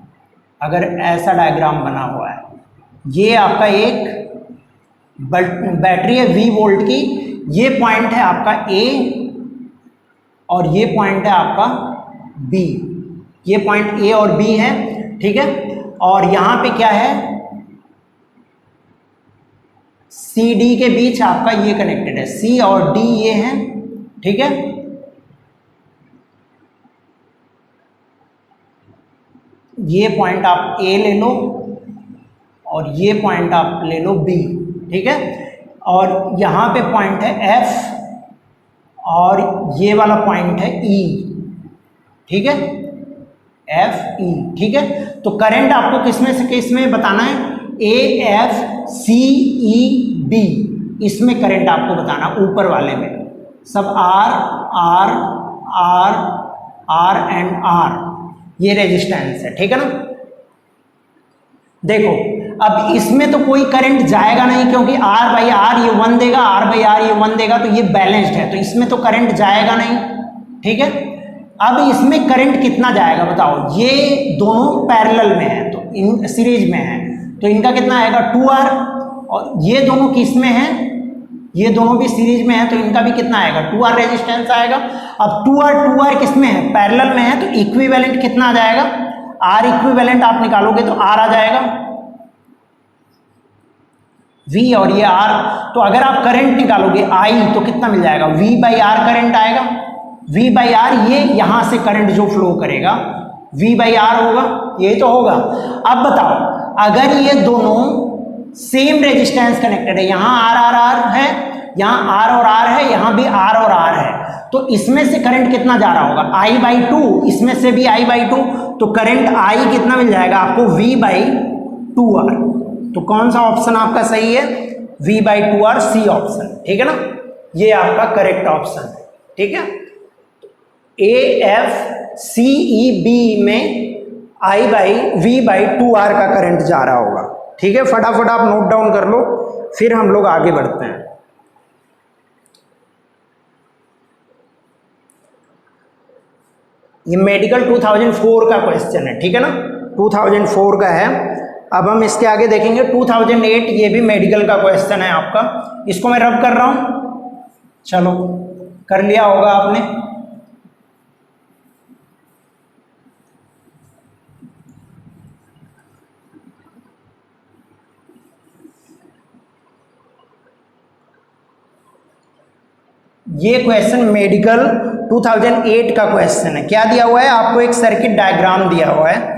अगर ऐसा डायग्राम बना हुआ है। ये आपका एक बैटरी है V वोल्ट की, ये पॉइंट है आपका A और ये पॉइंट है आपका B, ये पॉइंट A और B है, ठीक है। और यहाँ पे क्या है? CD के बीच आपका ये कनेक्टेड है, C और D ये हैं, ठीक है। ये पॉइंट आप A ले लो और ये पॉइंट आप ले लो B, ठीक है। और यहाँ पे पॉइंट है F और ये वाला पॉइंट है E, ठीक है, FE, ठीक है। तो करंट आपको किसमें से किसमें बताना है? AFCEB, इसमें करंट आपको बताना, ऊपर वाले में सब R R R R and R, ये रेजिस्टेंस है, ठीक है ना। देखो अब इसमें तो कोई करंट जाएगा नहीं, क्योंकि R/R ये 1 देगा, R/R ये 1 देगा, तो ये बैलेंस्ड है, तो इसमें तो करंट जाएगा नहीं, ठीक है। अब इसमें करंट कितना जाएगा बताओ? ये दोनों पैरेलल में है, तो इन सीरीज में है, तो इनका कितना आएगा? 2R। और ये दोनों किस में है? ये दोनों भी सीरीज में है, तो इनका भी कितना आएगा? 2R रेजिस्टेंस आएगा। अब 2R किस में है? पैरेलल में है, तो इक्विवेलेंट कितना आ जाएगा? R इक्विवेलेंट आप निकालोगे तो R आ जाएगा, V और ये R। तो अगर आप करंट निकालोगे I तो कितना मिल जाएगा? V/R करंट आएगा। V/R ये यहां से करंट जो फ्लो करेगा V/R होगा, यही तो होगा। अब बताओ अगर ये दोनों सेम रेजिस्टेंस कनेक्टेड है, यहाँ R है, यहाँ R और R है, यहाँ भी R और R है, तो इसमें से करंट कितना जा रहा होगा? I/2, इसमें से भी I/2, तो करंट I कितना मिल जाएगा आपको? V/2R। तो कौन सा ऑप्शन आपका सही है? V/2R, सी ऑप्शन, ठीक है ना। ये आपका करेक्ट ऑप्शन है, ठीक है। AFCEB में V/2R का करंट जा रहा होगा, ठीक है। फटाफट आप नोट डाउन कर लो, फिर हम लोग आगे बढ़ते हैं। ये मेडिकल 2004 का क्वेश्चन है, ठीक है ना, 2004 का है। अब हम इसके आगे देखेंगे 2008, ये भी मेडिकल का क्वेश्चन है आपका, इसको मैं रब कर रहा हूं। चलो कर लिया होगा आपने। ये क्वेश्चन मेडिकल 2008 का क्वेश्चन है। क्या दिया हुआ है आपको? एक सर्किट डायग्राम दिया हुआ है।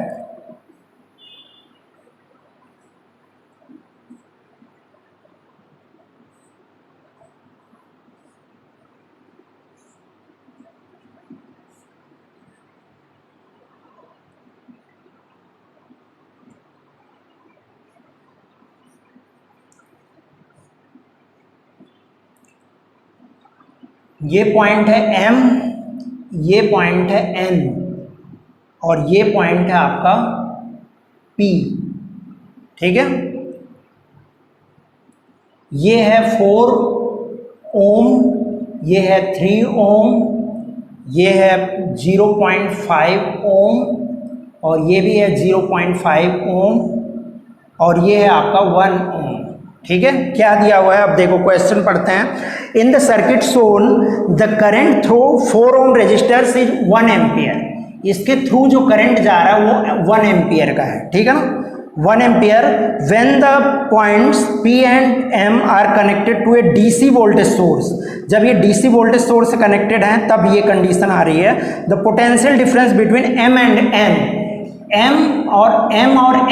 ये पॉइंट है M, ये पॉइंट है N और ये पॉइंट है आपका P। ठीक है, ये है 4 ओम, ये है 3 ओम, ये है 0.5 ओम और ये भी है 0.5 ओम और ये है आपका 1 ओम। ठीक है, क्या दिया हुआ है अब देखो, क्वेश्चन पढ़ते हैं। In the circuit shown the current through 4 ohm resistors is 1 ampere. इसके थ्रू जो करंट जा रहा है वो 1 एम्पियर का है। ठीक है ना, 1 ampere when the points P and M are connected to a DC voltage source. जब ये DC वोल्टेज सोर्स से कनेक्टेड है तब ये कंडीशन आ रही है। The potential difference between M and N, M और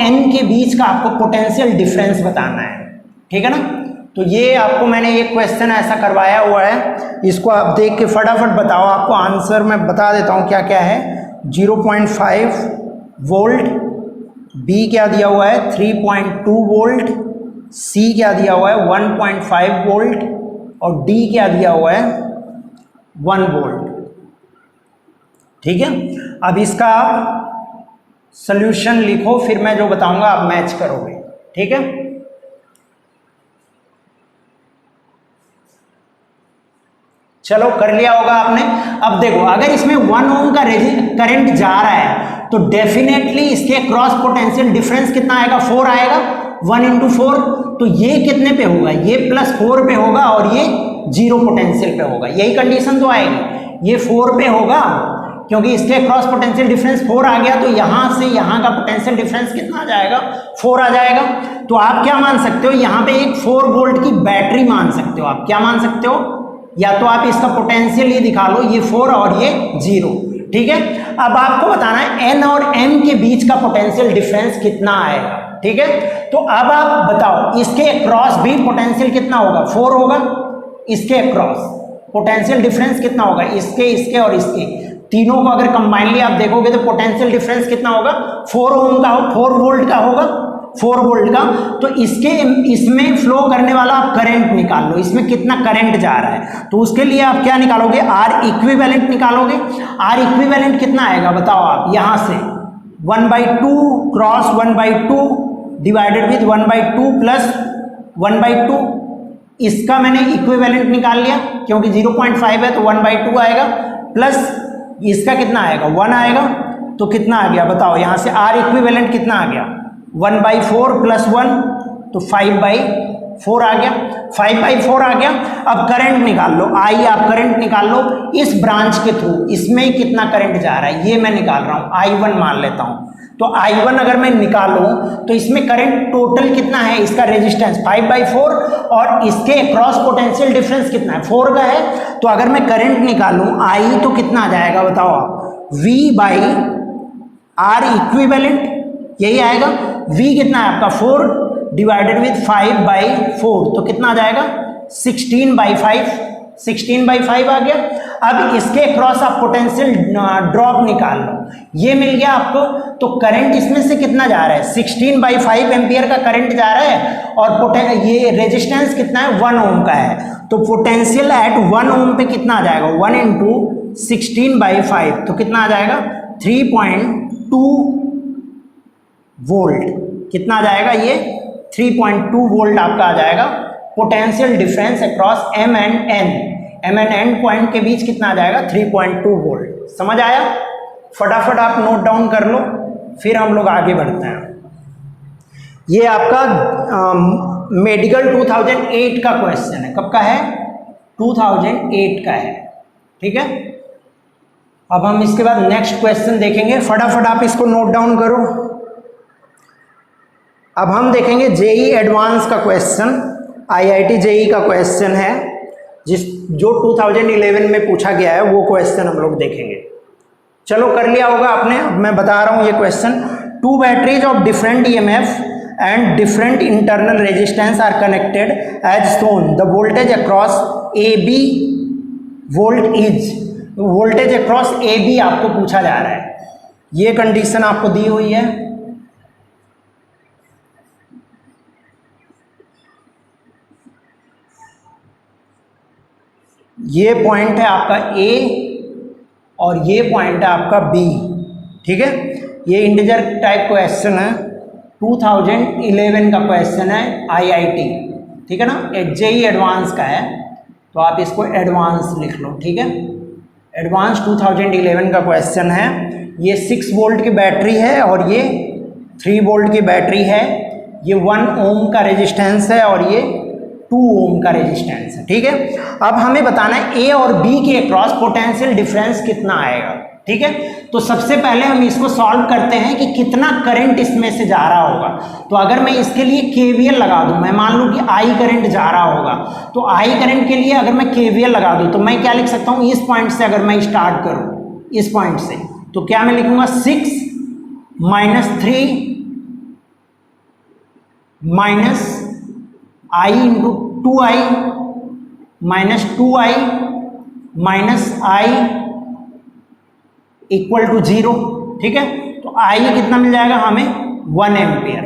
N के बीच का आपको पोटेंशियल डिफरेंस बताना है। ठीक है ना, तो ये आपको मैंने ये क्वेश्चन ऐसा करवाया हुआ है, इसको आप देख के फटाफट बताओ। आपको आंसर मैं बता देता हूँ क्या क्या है। 0.5 वोल्ट, B क्या दिया हुआ है 3.2 वोल्ट, C क्या दिया हुआ है 1.5 वोल्ट और D क्या दिया हुआ है 1 वोल्ट। ठीक है, अब इसका आप सॉल्यूशन लिखो, फिर मैं जो बताऊंगा आप मैच करोगे। ठीक है, चलो कर लिया होगा आपने। अब देखो, अगर इसमें 1 ओम का करंट जा रहा है तो डेफिनेटली इसके क्रॉस पोटेंशियल डिफरेंस कितना आएगा? 4 आएगा। 1 × 4, तो ये कितने पे होगा? ये +4 पे होगा और ये 0 पोटेंशियल पे होगा। यही कंडीशन तो आएगी, ये 4 पे होगा क्योंकि इसके क्रॉस पोटेंशियल डिफरेंस 4 आ गया, तो यहां से यहां का पोटेंशियल डिफरेंस कितना आ जाएगा? 4 आ जाएगा। तो आप क्या मान सकते हो, यहां पे एक 4 वोल्ट की बैटरी मान सकते हो। आप क्या मान सकते हो? या तो आप इसका पोटेंशियल ये दिखा लो, ये 4 और ये 0। ठीक है, अब आपको बताना है N और M के बीच का पोटेंशियल डिफरेंस कितना आएगा। ठीक है, तो अब आप बताओ इसके अक्रॉस भी पोटेंशियल कितना होगा? 4 होगा। इसके अक्रॉस पोटेंशियल डिफरेंस कितना होगा? इसके और इसके तीनों को अगर कंबाइनली आप देखोगे तो पोटेंशियल डिफरेंस कितना होगा? 4 ओम का, 4 वोल्ट का होगा, 4 वोल्ट का। तो इसमें फ्लो करने वाला आप करंट निकाल लो, इसमें कितना करंट जा रहा है। तो उसके लिए आप क्या निकालोगे? R इक्विवेलेंट निकालोगे। R इक्विवेलेंट कितना आएगा बताओ आप? यहां से 1/2 क्रॉस 1/2 डिवाइडेड विद 1/2 प्लस 1/2। इसका मैंने इक्विवेलेंट निकाल लिया क्योंकि 0.5 है तो 1/2 आएगा, प्लस इसका कितना आएगा? 1 आएगा। तो कितना आ गया बताओ? यहां से R इक्विवेलेंट कितना आ गया? 1/4 प्लस 1 तो 5/4 आ गया। 5/4 आ गया। अब करंट निकाल लो, I आप करंट निकाल लो इस ब्रांच के थ्रू, इसमें कितना करंट जा रहा है ये मैं निकाल रहा हूं। I1 मान लेता हूं, तो I1 अगर मैं निकालूं तो इसमें करंट टोटल कितना है? इसका रेजिस्टेंस 5/4 और इसके क्रॉस पोटेंशियल डिफरेंस कितना है? 4 का है। तो अगर मैं करंट निकालूं I तो कितना आ जाएगा बताओ आप? V/R इक्विवेलेंट, यही आएगा। V कितना है आपका? 4 डिवाइडेड विद 5/4 तो कितना आ जाएगा? 16/5। 16/5 आ गया। अब इसके क्रॉस आप पोटेंशियल ड्रॉप निकाल लो, ये मिल गया आपको। तो करंट इसमें से कितना जा रहा है? 16/5 एम्पियर का करंट जा रहा है और ये रेजिस्टेंस कितना है? 1 ओम का है। तो पोटेंशियल एट 1 ओम पे कितना आ जाएगा? 1 × 16/5 तो कितना आ जाएगा? 3.2 वोल्ट। कितना आ जाएगा? ये 3.2 वोल्ट आपका आ जाएगा। Potential difference across M and N point के बीच कितना आ जाएगा? 3.2 वोल्ट। समझ आया? फटाफट आप नोट डाउन कर लो, फिर हम लोग आगे बढ़ते हैं। ये आपका मेडिकल 2008 का क्वेश्चन है। कब का है? 2008 का है। ठीक है। अब हम इसके बाद नेक्स्ट क्वेश्चन देखेंगे, फटाफट आप इसको नोट डाउन करो। अब हम देखेंगे जेई एडवांस का क्वेश्चन, आईआईटी जेई का क्वेश्चन है जो 2011 में पूछा गया है, वो क्वेश्चन हम लोग देखेंगे। चलो कर लिया होगा आपने, अब मैं बता रहा हूँ ये question. Two batteries of different EMF and different internal resistance are connected as shown, the voltage across A B volt is, voltage across A B आपको पूछा जा रहा है, ये कंडीशन आपको दी हुई है। ये पॉइंट है आपका ए और ये पॉइंट है आपका बी, ठीक है। ये इंटीजर टाइप क्वेश्चन है, 2011 का क्वेश्चन है आईआईटी, ठीक है ना, जेई एडवांस का है, तो आप इसको एडवांस लिख लो, ठीक है। एडवांस 2011 का क्वेश्चन है। ये 6 वोल्ट की बैटरी है और ये 3 वोल्ट की बैटरी है, ये 1 ओम का रेजिस्टेंस है और ये 2 ओम का रेजिस्टेंस है, ठीक है। अब हमें बताना है ए और बी के अक्रॉस पोटेंशियल डिफरेंस कितना आएगा, ठीक है। तो सबसे पहले हम इसको सॉल्व करते हैं कि कितना करंट इसमें से जा रहा होगा। तो अगर मैं इसके लिए केवीएल लगा दूं, मैं मान लूं कि आई करंट जा रहा होगा, तो आई करंट के लिए अगर मैं केवीएल लगा दूं तो मैं क्या लिख सकता हूं, इस पॉइंट से अगर मैं स्टार्ट करूं, इस पॉइंट से, तो क्या मैं लिखूंगा 6 - 3 minus I into 2i minus 2i minus I equal to 0, ठीक है। तो आई कितना मिल जाएगा हमें 1 एम्पियर,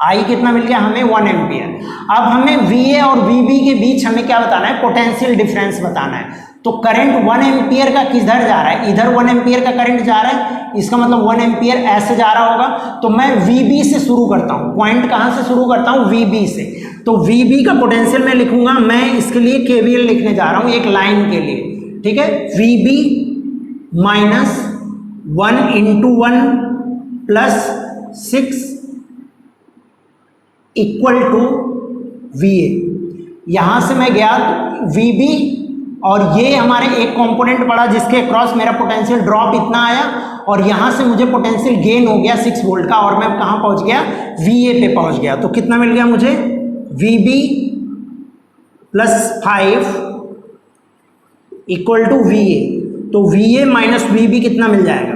आई कितना मिल गया हमें 1 एम्पियर। अब हमें VA और VB के बीच हमें क्या बताना है, पोटेंशियल डिफरेंस बताना है। तो करंट 1 एम्पियर का किधर जा रहा है, इधर 1 एम्पियर का करंट जा रहा है, इसका मतलब 1 एम्पियर ऐसे जा रहा होगा। तो मैं VB से शुरू करता हूँ, पॉइंट कहाँ से शुरू करता हूँ, VB से। तो VB का पोटेंशियल मैं लिखूंगा, मैं इसके लिए KVL लिखने जा रहा हूँ एक लाइन के लिए, ठीक है। VB minus 1 × 1 plus 6 equal to VA। यहां से मैं गया तो VB और ये हमारे एक कंपोनेंट पड़ा जिसके अक्रॉस मेरा पोटेंशियल ड्रॉप इतना आया, और यहां से मुझे पोटेंशियल गेन हो गया 6 वोल्ट का, और मैं कहां पहुंच गया, VA पे पहुंच गया। तो कितना मिल गया मुझे, VB + 5 इक्वल टू VA। तो VA माइनस VB कितना मिल जाएगा,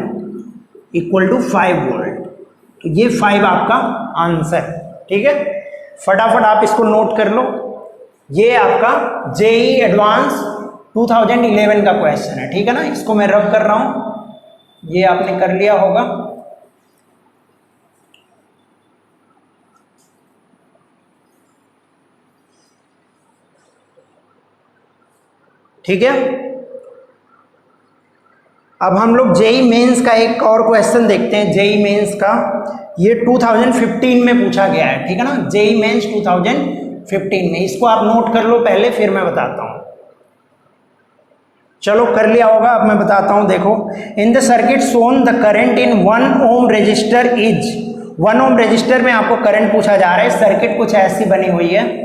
इक्वल टू 5 वोल्ट। तो ये 5 आपका आंसर, ठीक है। फटाफट आप इसको नोट कर लो। ये आपका जेई एडवांस 2011 का क्वेश्चन है, ठीक है ना। इसको मैं रब कर रहा हूं, ये आपने कर लिया होगा। ठीक है। अब हम लोग जेई मेंस का एक और क्वेश्चन देखते हैं। जेई मेंस का ये 2015 में पूछा गया है, ठीक है ना, जेई मेंस 2015 में। इसको आप नोट कर लो पहले, फिर मैं बताता हूं। चलो कर लिया होगा, अब मैं बताता हूं। देखो, in the circuit shown the current in 1 ohm resistor is, 1 ohm resistor में आपको करंट पूछा जा रहा है। सर्किट कुछ ऐसी बनी हुई है,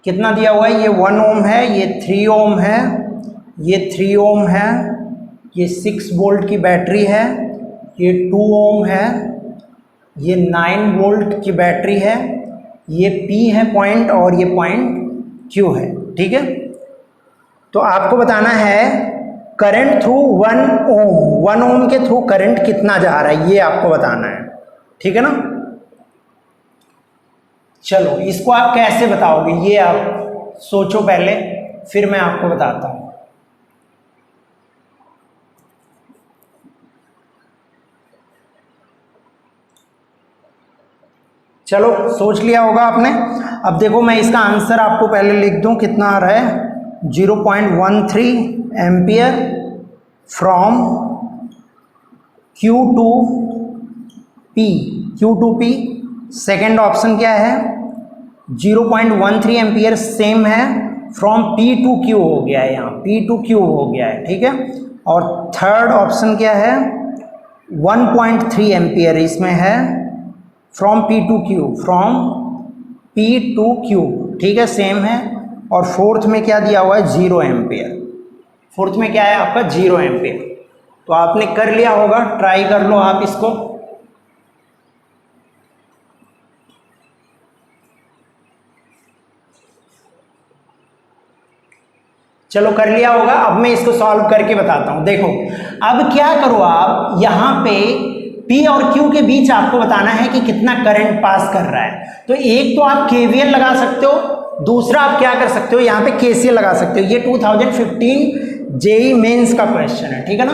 कितना दिया हुआ है, ये 1 ओम है, ये 3 ओम है, ये 3 ओम है, ये 6 वोल्ट की बैटरी है, ये 2 ओम है, ये 9 वोल्ट की बैटरी है, ये P है पॉइंट और ये पॉइंट Q है, ठीक है। तो आपको बताना है करंट थ्रू 1 ओम के थ्रू करंट कितना जा रहा है, ये आपको बताना है, ठीक है ना। चलो इसको आप कैसे बताओगे, ये आप सोचो पहले, फिर मैं आपको बताता हूं। चलो सोच लिया होगा आपने। अब देखो मैं इसका आंसर आपको पहले लिख दूं, कितना आ रहा है, 0.13 ampere from Q to P। Second option क्या है, 0.13 एम्पियर सेम है फ्रॉम P टू Q हो गया है, यहाँ P टू Q हो गया है, ठीक है। और थर्ड ऑप्शन क्या है, 1.3 एम्पियर इसमें है from P to Q, from P to Q, ठीक है, सेम है। और फोर्थ में क्या दिया हुआ है, 0 एम्पियर। फोर्थ में क्या है आपका, 0 एम्पियर। तो आपने कर लिया होगा, ट्राई कर लो आप इसको। चलो कर लिया होगा। अब मैं इसको सॉल्व करके बताता हूं। देखो अब क्या करो, आप यहां पे P और Q के बीच आपको बताना है कि कितना करंट पास कर रहा है। तो एक तो आप KVL लगा सकते हो, दूसरा आप क्या कर सकते हो, यहाँ पे KCL लगा सकते हो। ये 2015 जेई मेंस का क्वेश्चन है, ठीक है ना,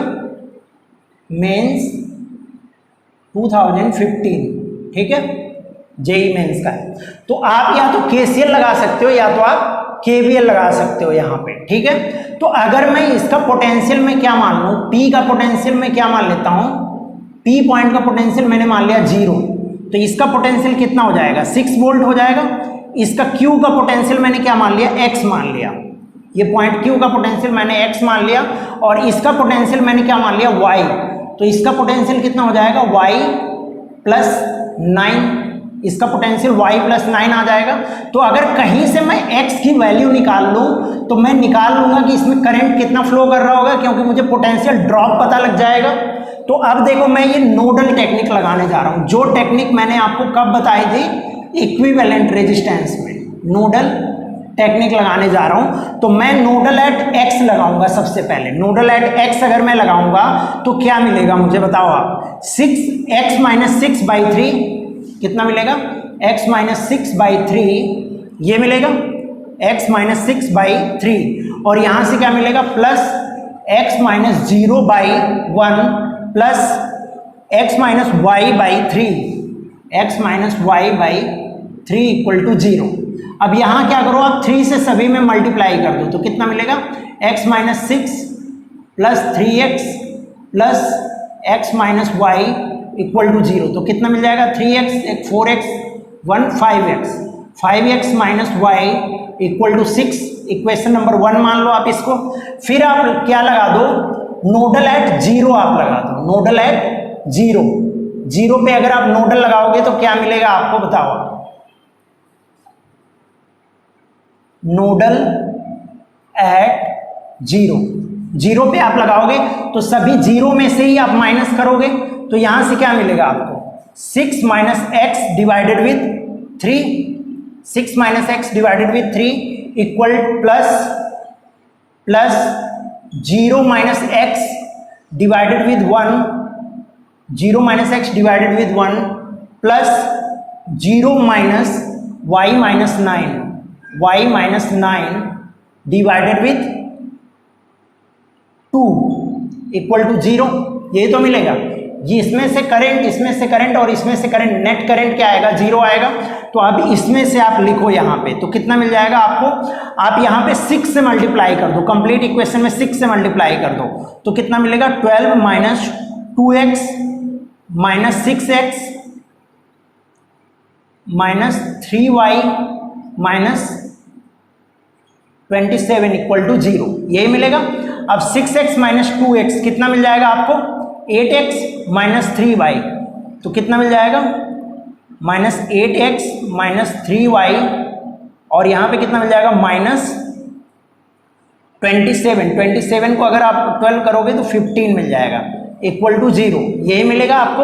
मेंस 2015, ठीक है, जेई मेंस का है। तो आप या तो KCL लगा सकते हो या तो आप KVL लगा सकते हो यहाँ पे, ठीक है। तो अगर मैं इसका पोटेंशियल में क्या मान लूँ, P का पोटेंशियल में क्या मान लेता हूँ, P पॉइंट का पोटेंशियल मैंने मान लिया 0, तो इसका पोटेंशियल कितना हो जाएगा, 6 वोल्ट हो जाएगा। इसका Q का पोटेंशियल मैंने क्या मान लिया, X मान लिया। ये पॉइंट Q का पोटेंशियल मैंने X मान लिया, और इसका पोटेंशियल मैंने क्या मान लिया, Y। तो इसका पोटेंशियल कितना हो जाएगा, Y प्लस 9, इसका पोटेंशियल y प्लस 9 आ जाएगा। तो अगर कहीं से मैं x की वैल्यू निकाल लूं तो मैं निकाल लूंगा कि इसमें करंट कितना फ्लो कर रहा होगा, क्योंकि मुझे पोटेंशियल ड्रॉप पता लग जाएगा। तो अब देखो मैं ये नोडल टेक्निक लगाने जा रहा हूं, जो टेक्निक मैंने आपको कब बताई थी, इक्विवेलेंट रेजिस्टेंस में नोडल टेक्निक लगाने जा रहा हूं। तो मैं नोडल एट x लगाऊंगा सबसे पहले। नोडल एट x अगर मैं लगाऊंगा तो क्या मिलेगा मुझे बताओ आप, 6x माइनस 6/3 कितना मिलेगा, x माइनस 6/3 ये मिलेगा, x माइनस 6/3। और यहां से क्या मिलेगा, plus x minus 0/1 plus x minus y/3, x minus y/3 equal to 0। अब यहां क्या करो आप, 3 से सभी में मल्टीप्लाई कर दो तो कितना मिलेगा, x minus 6 plus 3x plus x minus y equal to 0। तो कितना मिल जाएगा, 3x, 4x, 1 5x, 5x minus y equal to 6। Equation number 1 मान लो आप इसको। फिर आप क्या लगा दो, नोडल एट 0 आप लगा दो, नोडल एट 0 पे अगर आप नोडल लगाओगे तो क्या मिलेगा आपको बताओ, नोडल एट 0 पे आप लगाओगे तो सभी 0 में से ही आप माइनस करोगे, तो यहां से क्या मिलेगा आपको, 6 minus x divided with 3, 6 minus x divided with 3 equal plus 0 minus x divided with 1, 0 minus x divided with 1 plus 0 minus y minus 9, वाई minus 9 divided with 2 equal to 0। ये तो मिलेगा, ये इसमें से करंट और इसमें से करंट, नेट करंट क्या आएगा, 0 आएगा। तो अब इसमें से आप लिखो यहाँ पे, तो कितना मिल जाएगा आपको, आप यहाँ पे 6 से मल्टीप्लाई कर दो, कंप्लीट इक्वेशन में 6 से मल्टीप्लाई कर दो तो कितना मिलेगा, 12 minus 2x minus 6x minus 3y minus 27 equal to 0, यही मिलेगा। अब 6x माइनस 2x कितना मिल जाएगा आपको, 8x माइनस 3y, तो कितना मिल जाएगा, माइनस 8x माइनस 3y, और यहाँ पे कितना मिल जाएगा, माइनस 27 को अगर आप 12 करोगे तो 15 मिल जाएगा इक्वल टू 0, यही मिलेगा आपको।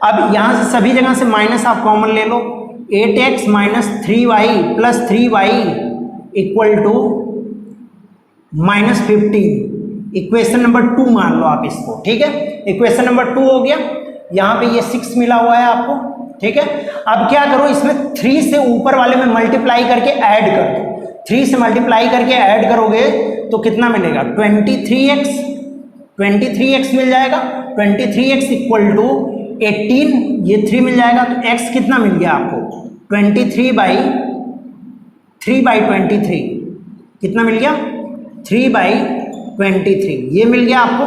अब यहाँ से सभी जगह से माइनस आप कॉमन ले लो, 8x minus 3y plus 3y equal to minus 15। Equation number 2 मान लो आप इसको, ठीक है, इक्वेशन नंबर 2 हो गया। यहाँ पे ये 6 मिला हुआ है आपको, ठीक है। अब क्या करो, इसमें 3 से ऊपर वाले में मल्टीप्लाई करके ऐड कर दो, 3 से मल्टीप्लाई करके ऐड करोगे तो कितना मिलेगा, 23x मिल जाएगा, 23x इक्वल टू 18, ये 3 मिल जाएगा तो x कितना मिल गया आपको, 3/23 कितना मिल गया, 3/23 ये मिल गया आपको।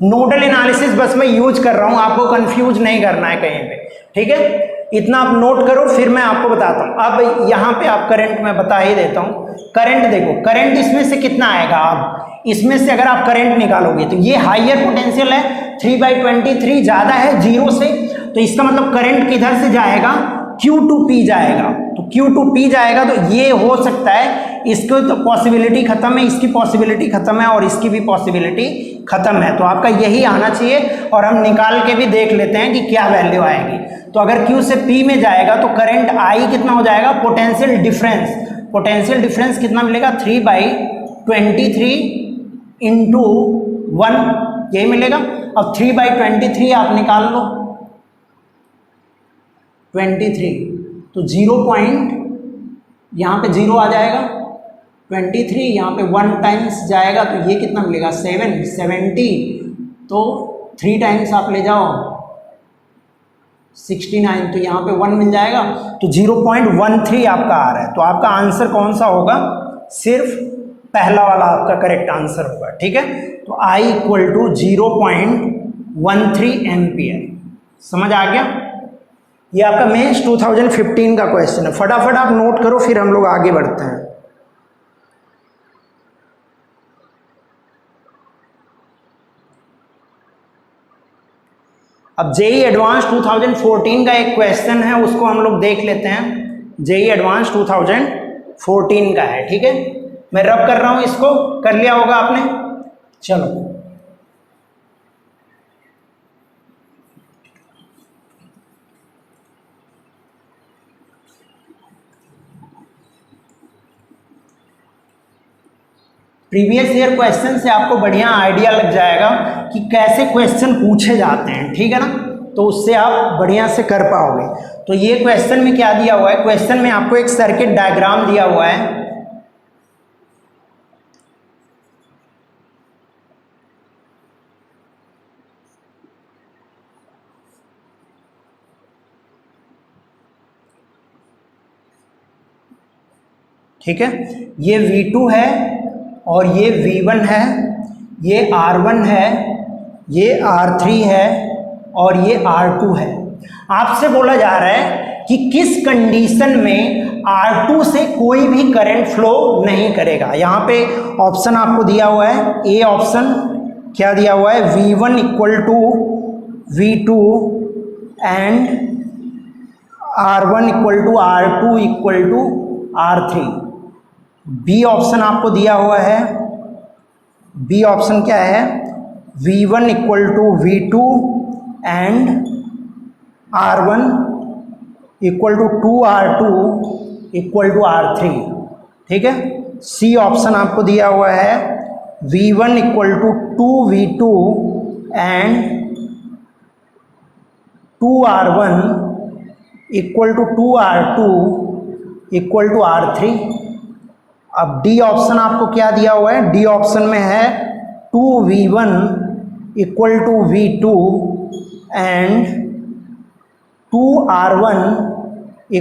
नोडल एनालिसिस बस मैं यूज कर रहा हूं, आपको कंफ्यूज नहीं करना है कहीं पे, ठीक है। इतना आप नोट करो, फिर मैं आपको बताता हूं। अब यहाँ पे आप करंट मैं बता ही देता हूं। करंट देखो, करंट इसमें से कितना आएगा, आप इसमें से अगर आप करंट निकालोगे तो ये हाइयर पोटेंशियल है, 3/23 ज्यादा है 0 से, तो इसका मतलब करंट किधर से जाएगा, Q2P जाएगा। तो Q2P जाएगा तो ये हो सकता है, इसको तो पॉसिबिलिटी खत्म है, इसकी पॉसिबिलिटी खत्म है और इसकी भी पॉसिबिलिटी खत्म है, तो आपका यही आना चाहिए। और हम निकाल के भी देख लेते हैं कि क्या वैल्यू आएगी। तो अगर Q से P में जाएगा तो करंट I कितना हो जाएगा, पोटेंशियल डिफरेंस, पोटेंशियल डिफरेंस कितना मिलेगा, 3/23 इंटू 1, यही मिलेगा। अब 3/23 आप निकाल लो, 23 तो 0 पॉइंट, यहाँ पे 0 आ जाएगा, 23 यहाँ पे 1 टाइम्स जाएगा तो ये कितना मिलेगा, 70, तो 3 टाइम्स आप ले जाओ 69, तो यहाँ पे 1 मिल जाएगा, तो 0.13 आपका आ रहा है। तो आपका आंसर कौन सा होगा, सिर्फ पहला वाला आपका करेक्ट आंसर होगा, ठीक है। तो I = 0.13 एम्पियर। समझ आ गया, ये आपका मेंस 2015 का क्वेश्चन है। फटाफट आप नोट करो, फिर हम लोग आगे बढ़ते हैं। अब जेई एडवांस 2014 का एक क्वेश्चन है, उसको हम लोग देख लेते हैं। जेई एडवांस 2014 का है, ठीक है। मैं रब कर रहा हूं, इसको कर लिया होगा आपने। चलो प्रीवियस ईयर क्वेश्चन से आपको बढ़िया आइडिया लग जाएगा कि कैसे क्वेश्चन पूछे जाते हैं, ठीक है ना, तो उससे आप बढ़िया से कर पाओगे। तो ये क्वेश्चन में क्या दिया हुआ है, क्वेश्चन में आपको एक सर्किट डायग्राम दिया हुआ है। ठीक है, ये V2 है और ये V1 है, ये R1 है, ये R3 है और ये R2 है। आपसे बोला जा रहा है कि किस कंडीशन में R2 से कोई भी करंट फ्लो नहीं करेगा। यहाँ पे ऑप्शन आपको दिया हुआ है, ए ऑप्शन क्या दिया हुआ है, V1 = V2 and R1 = R2 = R3। B option आपको दिया हुआ है, बी ऑप्शन क्या है, V1 = V2 and R1 = 2R2 = R3, ठीक है। सी ऑप्शन आपको दिया हुआ है, V1 = 2V2 and 2R1 = 2R2 = R3। अब डी ऑप्शन आपको क्या दिया हुआ है, डी ऑप्शन में है 2V1 = V2 and 2R1 =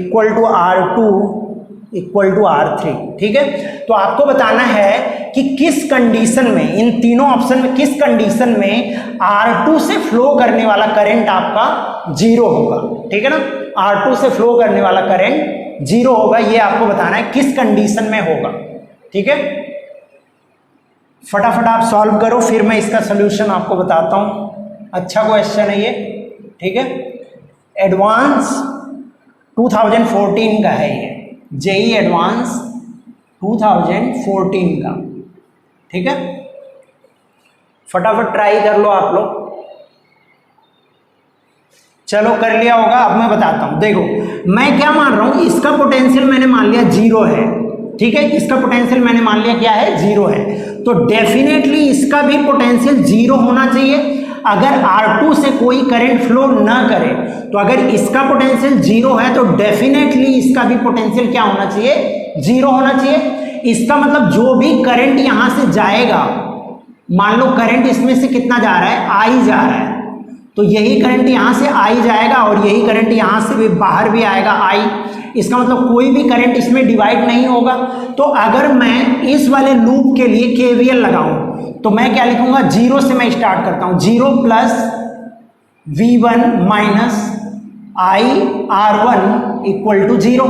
R2 = R3, ठीक है। तो आपको बताना है कि किस कंडीशन में, इन तीनों ऑप्शन में किस कंडीशन में R2 से फ्लो करने वाला करंट आपका 0 होगा, ठीक है ना। R2 से फ्लो करने वाला करंट 0 होगा, ये आपको बताना है किस कंडीशन में होगा, ठीक है। फटाफट आप सॉल्व करो, फिर मैं इसका सोल्यूशन आपको बताता हूं। अच्छा क्वेश्चन है ये, ठीक है। एडवांस 2014 का है ये, जेई एडवांस 2014 का, ठीक है। फटाफट ट्राई कर लो आप लोग। चलो कर लिया होगा। अब मैं बताता हूं, देखो मैं क्या मान रहा हूं, इसका पोटेंशियल मैंने मान लिया 0 है, ठीक है। इसका पोटेंशियल मैंने मान लिया क्या है, 0 है, तो डेफिनेटली इसका भी पोटेंशियल 0 होना चाहिए अगर R2 से कोई करंट फ्लो ना करे। तो अगर इसका पोटेंशियल 0 है तो डेफिनेटली इसका भी पोटेंशियल क्या होना चाहिए, 0 होना चाहिए। इसका मतलब जो भी करंट यहां से जाएगा, मान लो करंट इसमें से कितना जा रहा है, I जा रहा है, तो यही करंट यहां से I जाएगा और यही करंट यहां से भी बाहर भी आएगा I। इसका मतलब कोई भी करंट इसमें डिवाइड नहीं होगा। तो अगर मैं इस वाले लूप के लिए केवीएल लगाऊं तो मैं क्या लिखूंगा, 0 से मैं स्टार्ट करता हूं, 0 plus V1 minus IR1 equal to 0,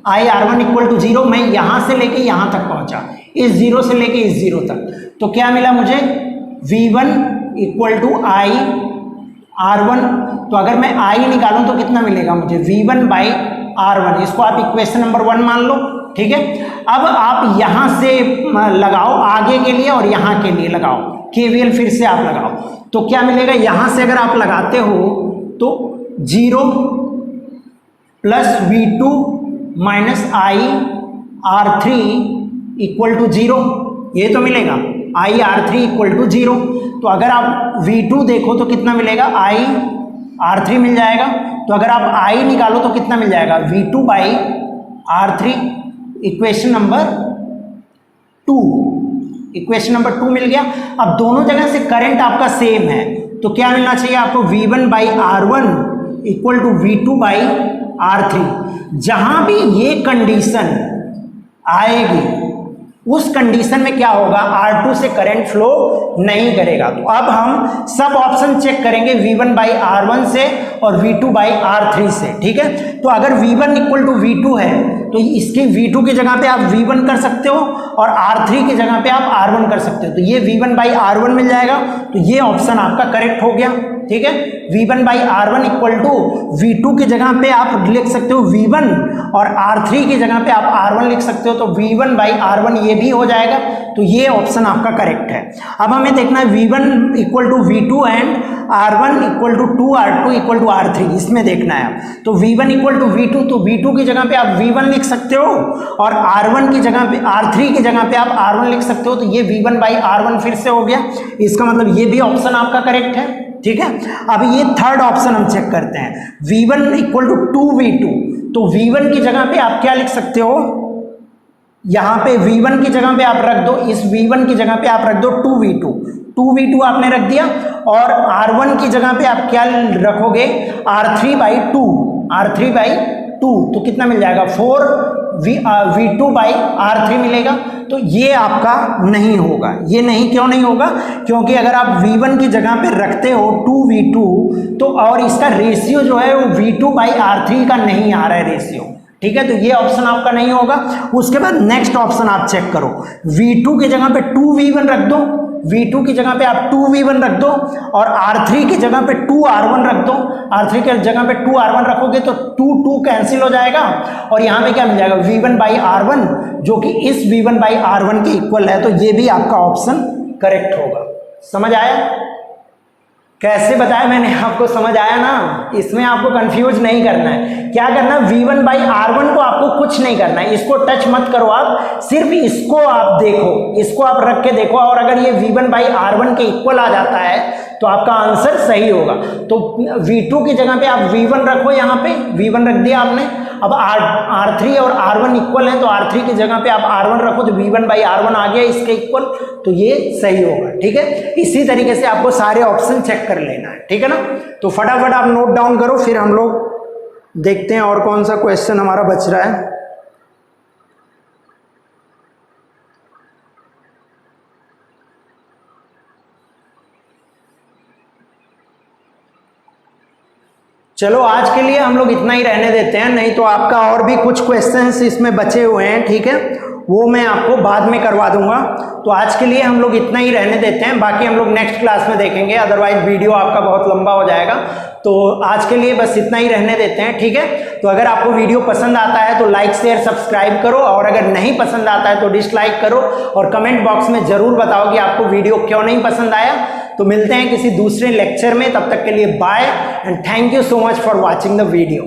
IR1 equal to 0। मैं यहां से लेके यहां तक पहुंचा, इस 0 से लेके इस 0 तक, तो क्या मिला मुझे, V1 इक्वल टू IR1। तो अगर मैं I निकालूं तो कितना मिलेगा मुझे, V1 बाई R1। इसको आप इक्वेशन नंबर 1 मान लो, ठीक है। अब आप यहां से लगाओ आगे के लिए और यहां के लिए लगाओ केवीएल, फिर से आप लगाओ तो क्या मिलेगा, यहां से अगर आप लगाते हो तो 0 plus V2 minus IR3 equal to 0, ये तो मिलेगा, IR3 इक्वल टू 0। तो अगर आप V2 देखो तो कितना मिलेगा, IR3 मिल जाएगा। तो अगर आप I निकालो तो कितना मिल जाएगा, V2 by R3, equation number 2, equation number 2 मिल गया। अब दोनों जगह से करंट आपका सेम है तो क्या मिलना चाहिए आपको, V1 by R1 equal to V2 by R3। जहां भी ये कंडीशन आएगी उस कंडीशन में क्या होगा, R2 से करंट फ्लो नहीं करेगा। तो अब हम सब ऑप्शन चेक करेंगे V1 बाई R1 से और V2 बाई R3 से, ठीक है। तो अगर V1 इक्वल टू V2 है तो इसके V2 की जगह पे आप V1 कर सकते हो और R3 की जगह पे आप R1 कर सकते हो, तो ये V1 बाई R1 मिल जाएगा। तो ये ऑप्शन आपका करेक्ट हो गया, ठीक है। V1 by R1 equal to V2 की जगह पे आप लिख सकते हो V1 और R3 की जगह पे आप R1 लिख सकते हो, तो V1 बाई R1 ये भी हो जाएगा। तो ये ऑप्शन आपका करेक्ट है। अब हमें देखना है V1 equal to V2 and R1 equal to 2R2 equal to R3, इसमें देखना है। तो V1 इक्वल टू V2, तो V2 की जगह पे आप V1 लिख सकते हो और R1 की जगह पे R3 की जगह पे आप R1 लिख सकते हो, तो ये V1 बाई R1 फिर से हो गया। इसका मतलब ये भी ऑप्शन आपका करेक्ट है, ठीक है। अब ये थर्ड ऑप्शन हम चेक करते हैं, V1 इक्वल टू 2V2। तो V1 की जगह पे आप क्या लिख सकते हो, यहां पे V1 की जगह पे आप रख दो, इस V1 की जगह पे आप रख दो 2V2, 2V2 आपने रख दिया। और R1 की जगह पे आप क्या रखोगे, R3 बाई 2, R3 बाई 2, तो कितना मिल जाएगा, 4V2 बाई R3 मिलेगा। तो ये आपका नहीं होगा, ये नहीं, क्यों नहीं होगा, क्योंकि अगर आप V1 की जगह पे रखते हो 2V2 तो और इसका रेशियो जो है वो V2 बाई R3 का नहीं आ रहा है रेशियो, ठीक है। तो ये ऑप्शन आपका नहीं होगा। उसके बाद नेक्स्ट ऑप्शन आप चेक करो, V2 की जगह पे 2V1 रख दो, V2 की जगह पे आप 2V1 रख दो और R3 की जगह पे 2R1 रख दो। R3 की जगह पे 2R1 रखोगे तो 2 कैंसिल हो जाएगा और यहाँ पे क्या मिल जाएगा, V1 बाई R1, जो कि इस V1 बाई R1 के इक्वल है। तो ये भी आपका ऑप्शन करेक्ट होगा। समझ आया कैसे बताया मैंने आपको, समझ आया ना। इसमें आपको कंफ्यूज नहीं करना है, क्या करना है, V1 बाई R1 को आपको कुछ नहीं करना है, इसको टच मत करो आप, सिर्फ इसको आप देखो, इसको आप रख के देखो और अगर ये V1 बाई R1 के इक्वल आ जाता है तो आपका आंसर सही होगा। तो V2 की जगह पे आप V1 रखो, यहाँ पे V1 रख दिया आपने। अब R3 और R1 इक्वल है तो R3 की जगह पे आप R1 रखो तो V1 बाई R1 आ गया इसके इक्वल, तो ये सही होगा, ठीक है। इसी तरीके से आपको सारे ऑप्शन चेक कर लेना है, ठीक है ना। तो फटाफट आप नोट डाउन करो, फिर हम लोग देखते हैं और कौन सा क्वेश्चन हमारा बच रहा है। चलो आज के लिए हम लोग इतना ही रहने देते हैं, नहीं तो आपका और भी कुछ क्वेश्चंस इसमें बचे हुए हैं, ठीक है, वो मैं आपको बाद में करवा दूंगा। तो आज के लिए हम लोग इतना ही रहने देते हैं, बाकी हम लोग नेक्स्ट क्लास में देखेंगे, अदरवाइज वीडियो आपका बहुत लंबा हो जाएगा। तो आज के लिए बस इतना ही रहने देते हैं, ठीक है। तो अगर आपको वीडियो पसंद आता है तो लाइक शेयर सब्सक्राइब करो और अगर नहीं पसंद आता है तो डिसलाइक करो और कमेंट बॉक्स में जरूर बताओ कि आपको वीडियो क्यों नहीं पसंद आया। तो मिलते हैं किसी दूसरे लेक्चर में, तब तक के लिए bye and thank you so much for watching the video.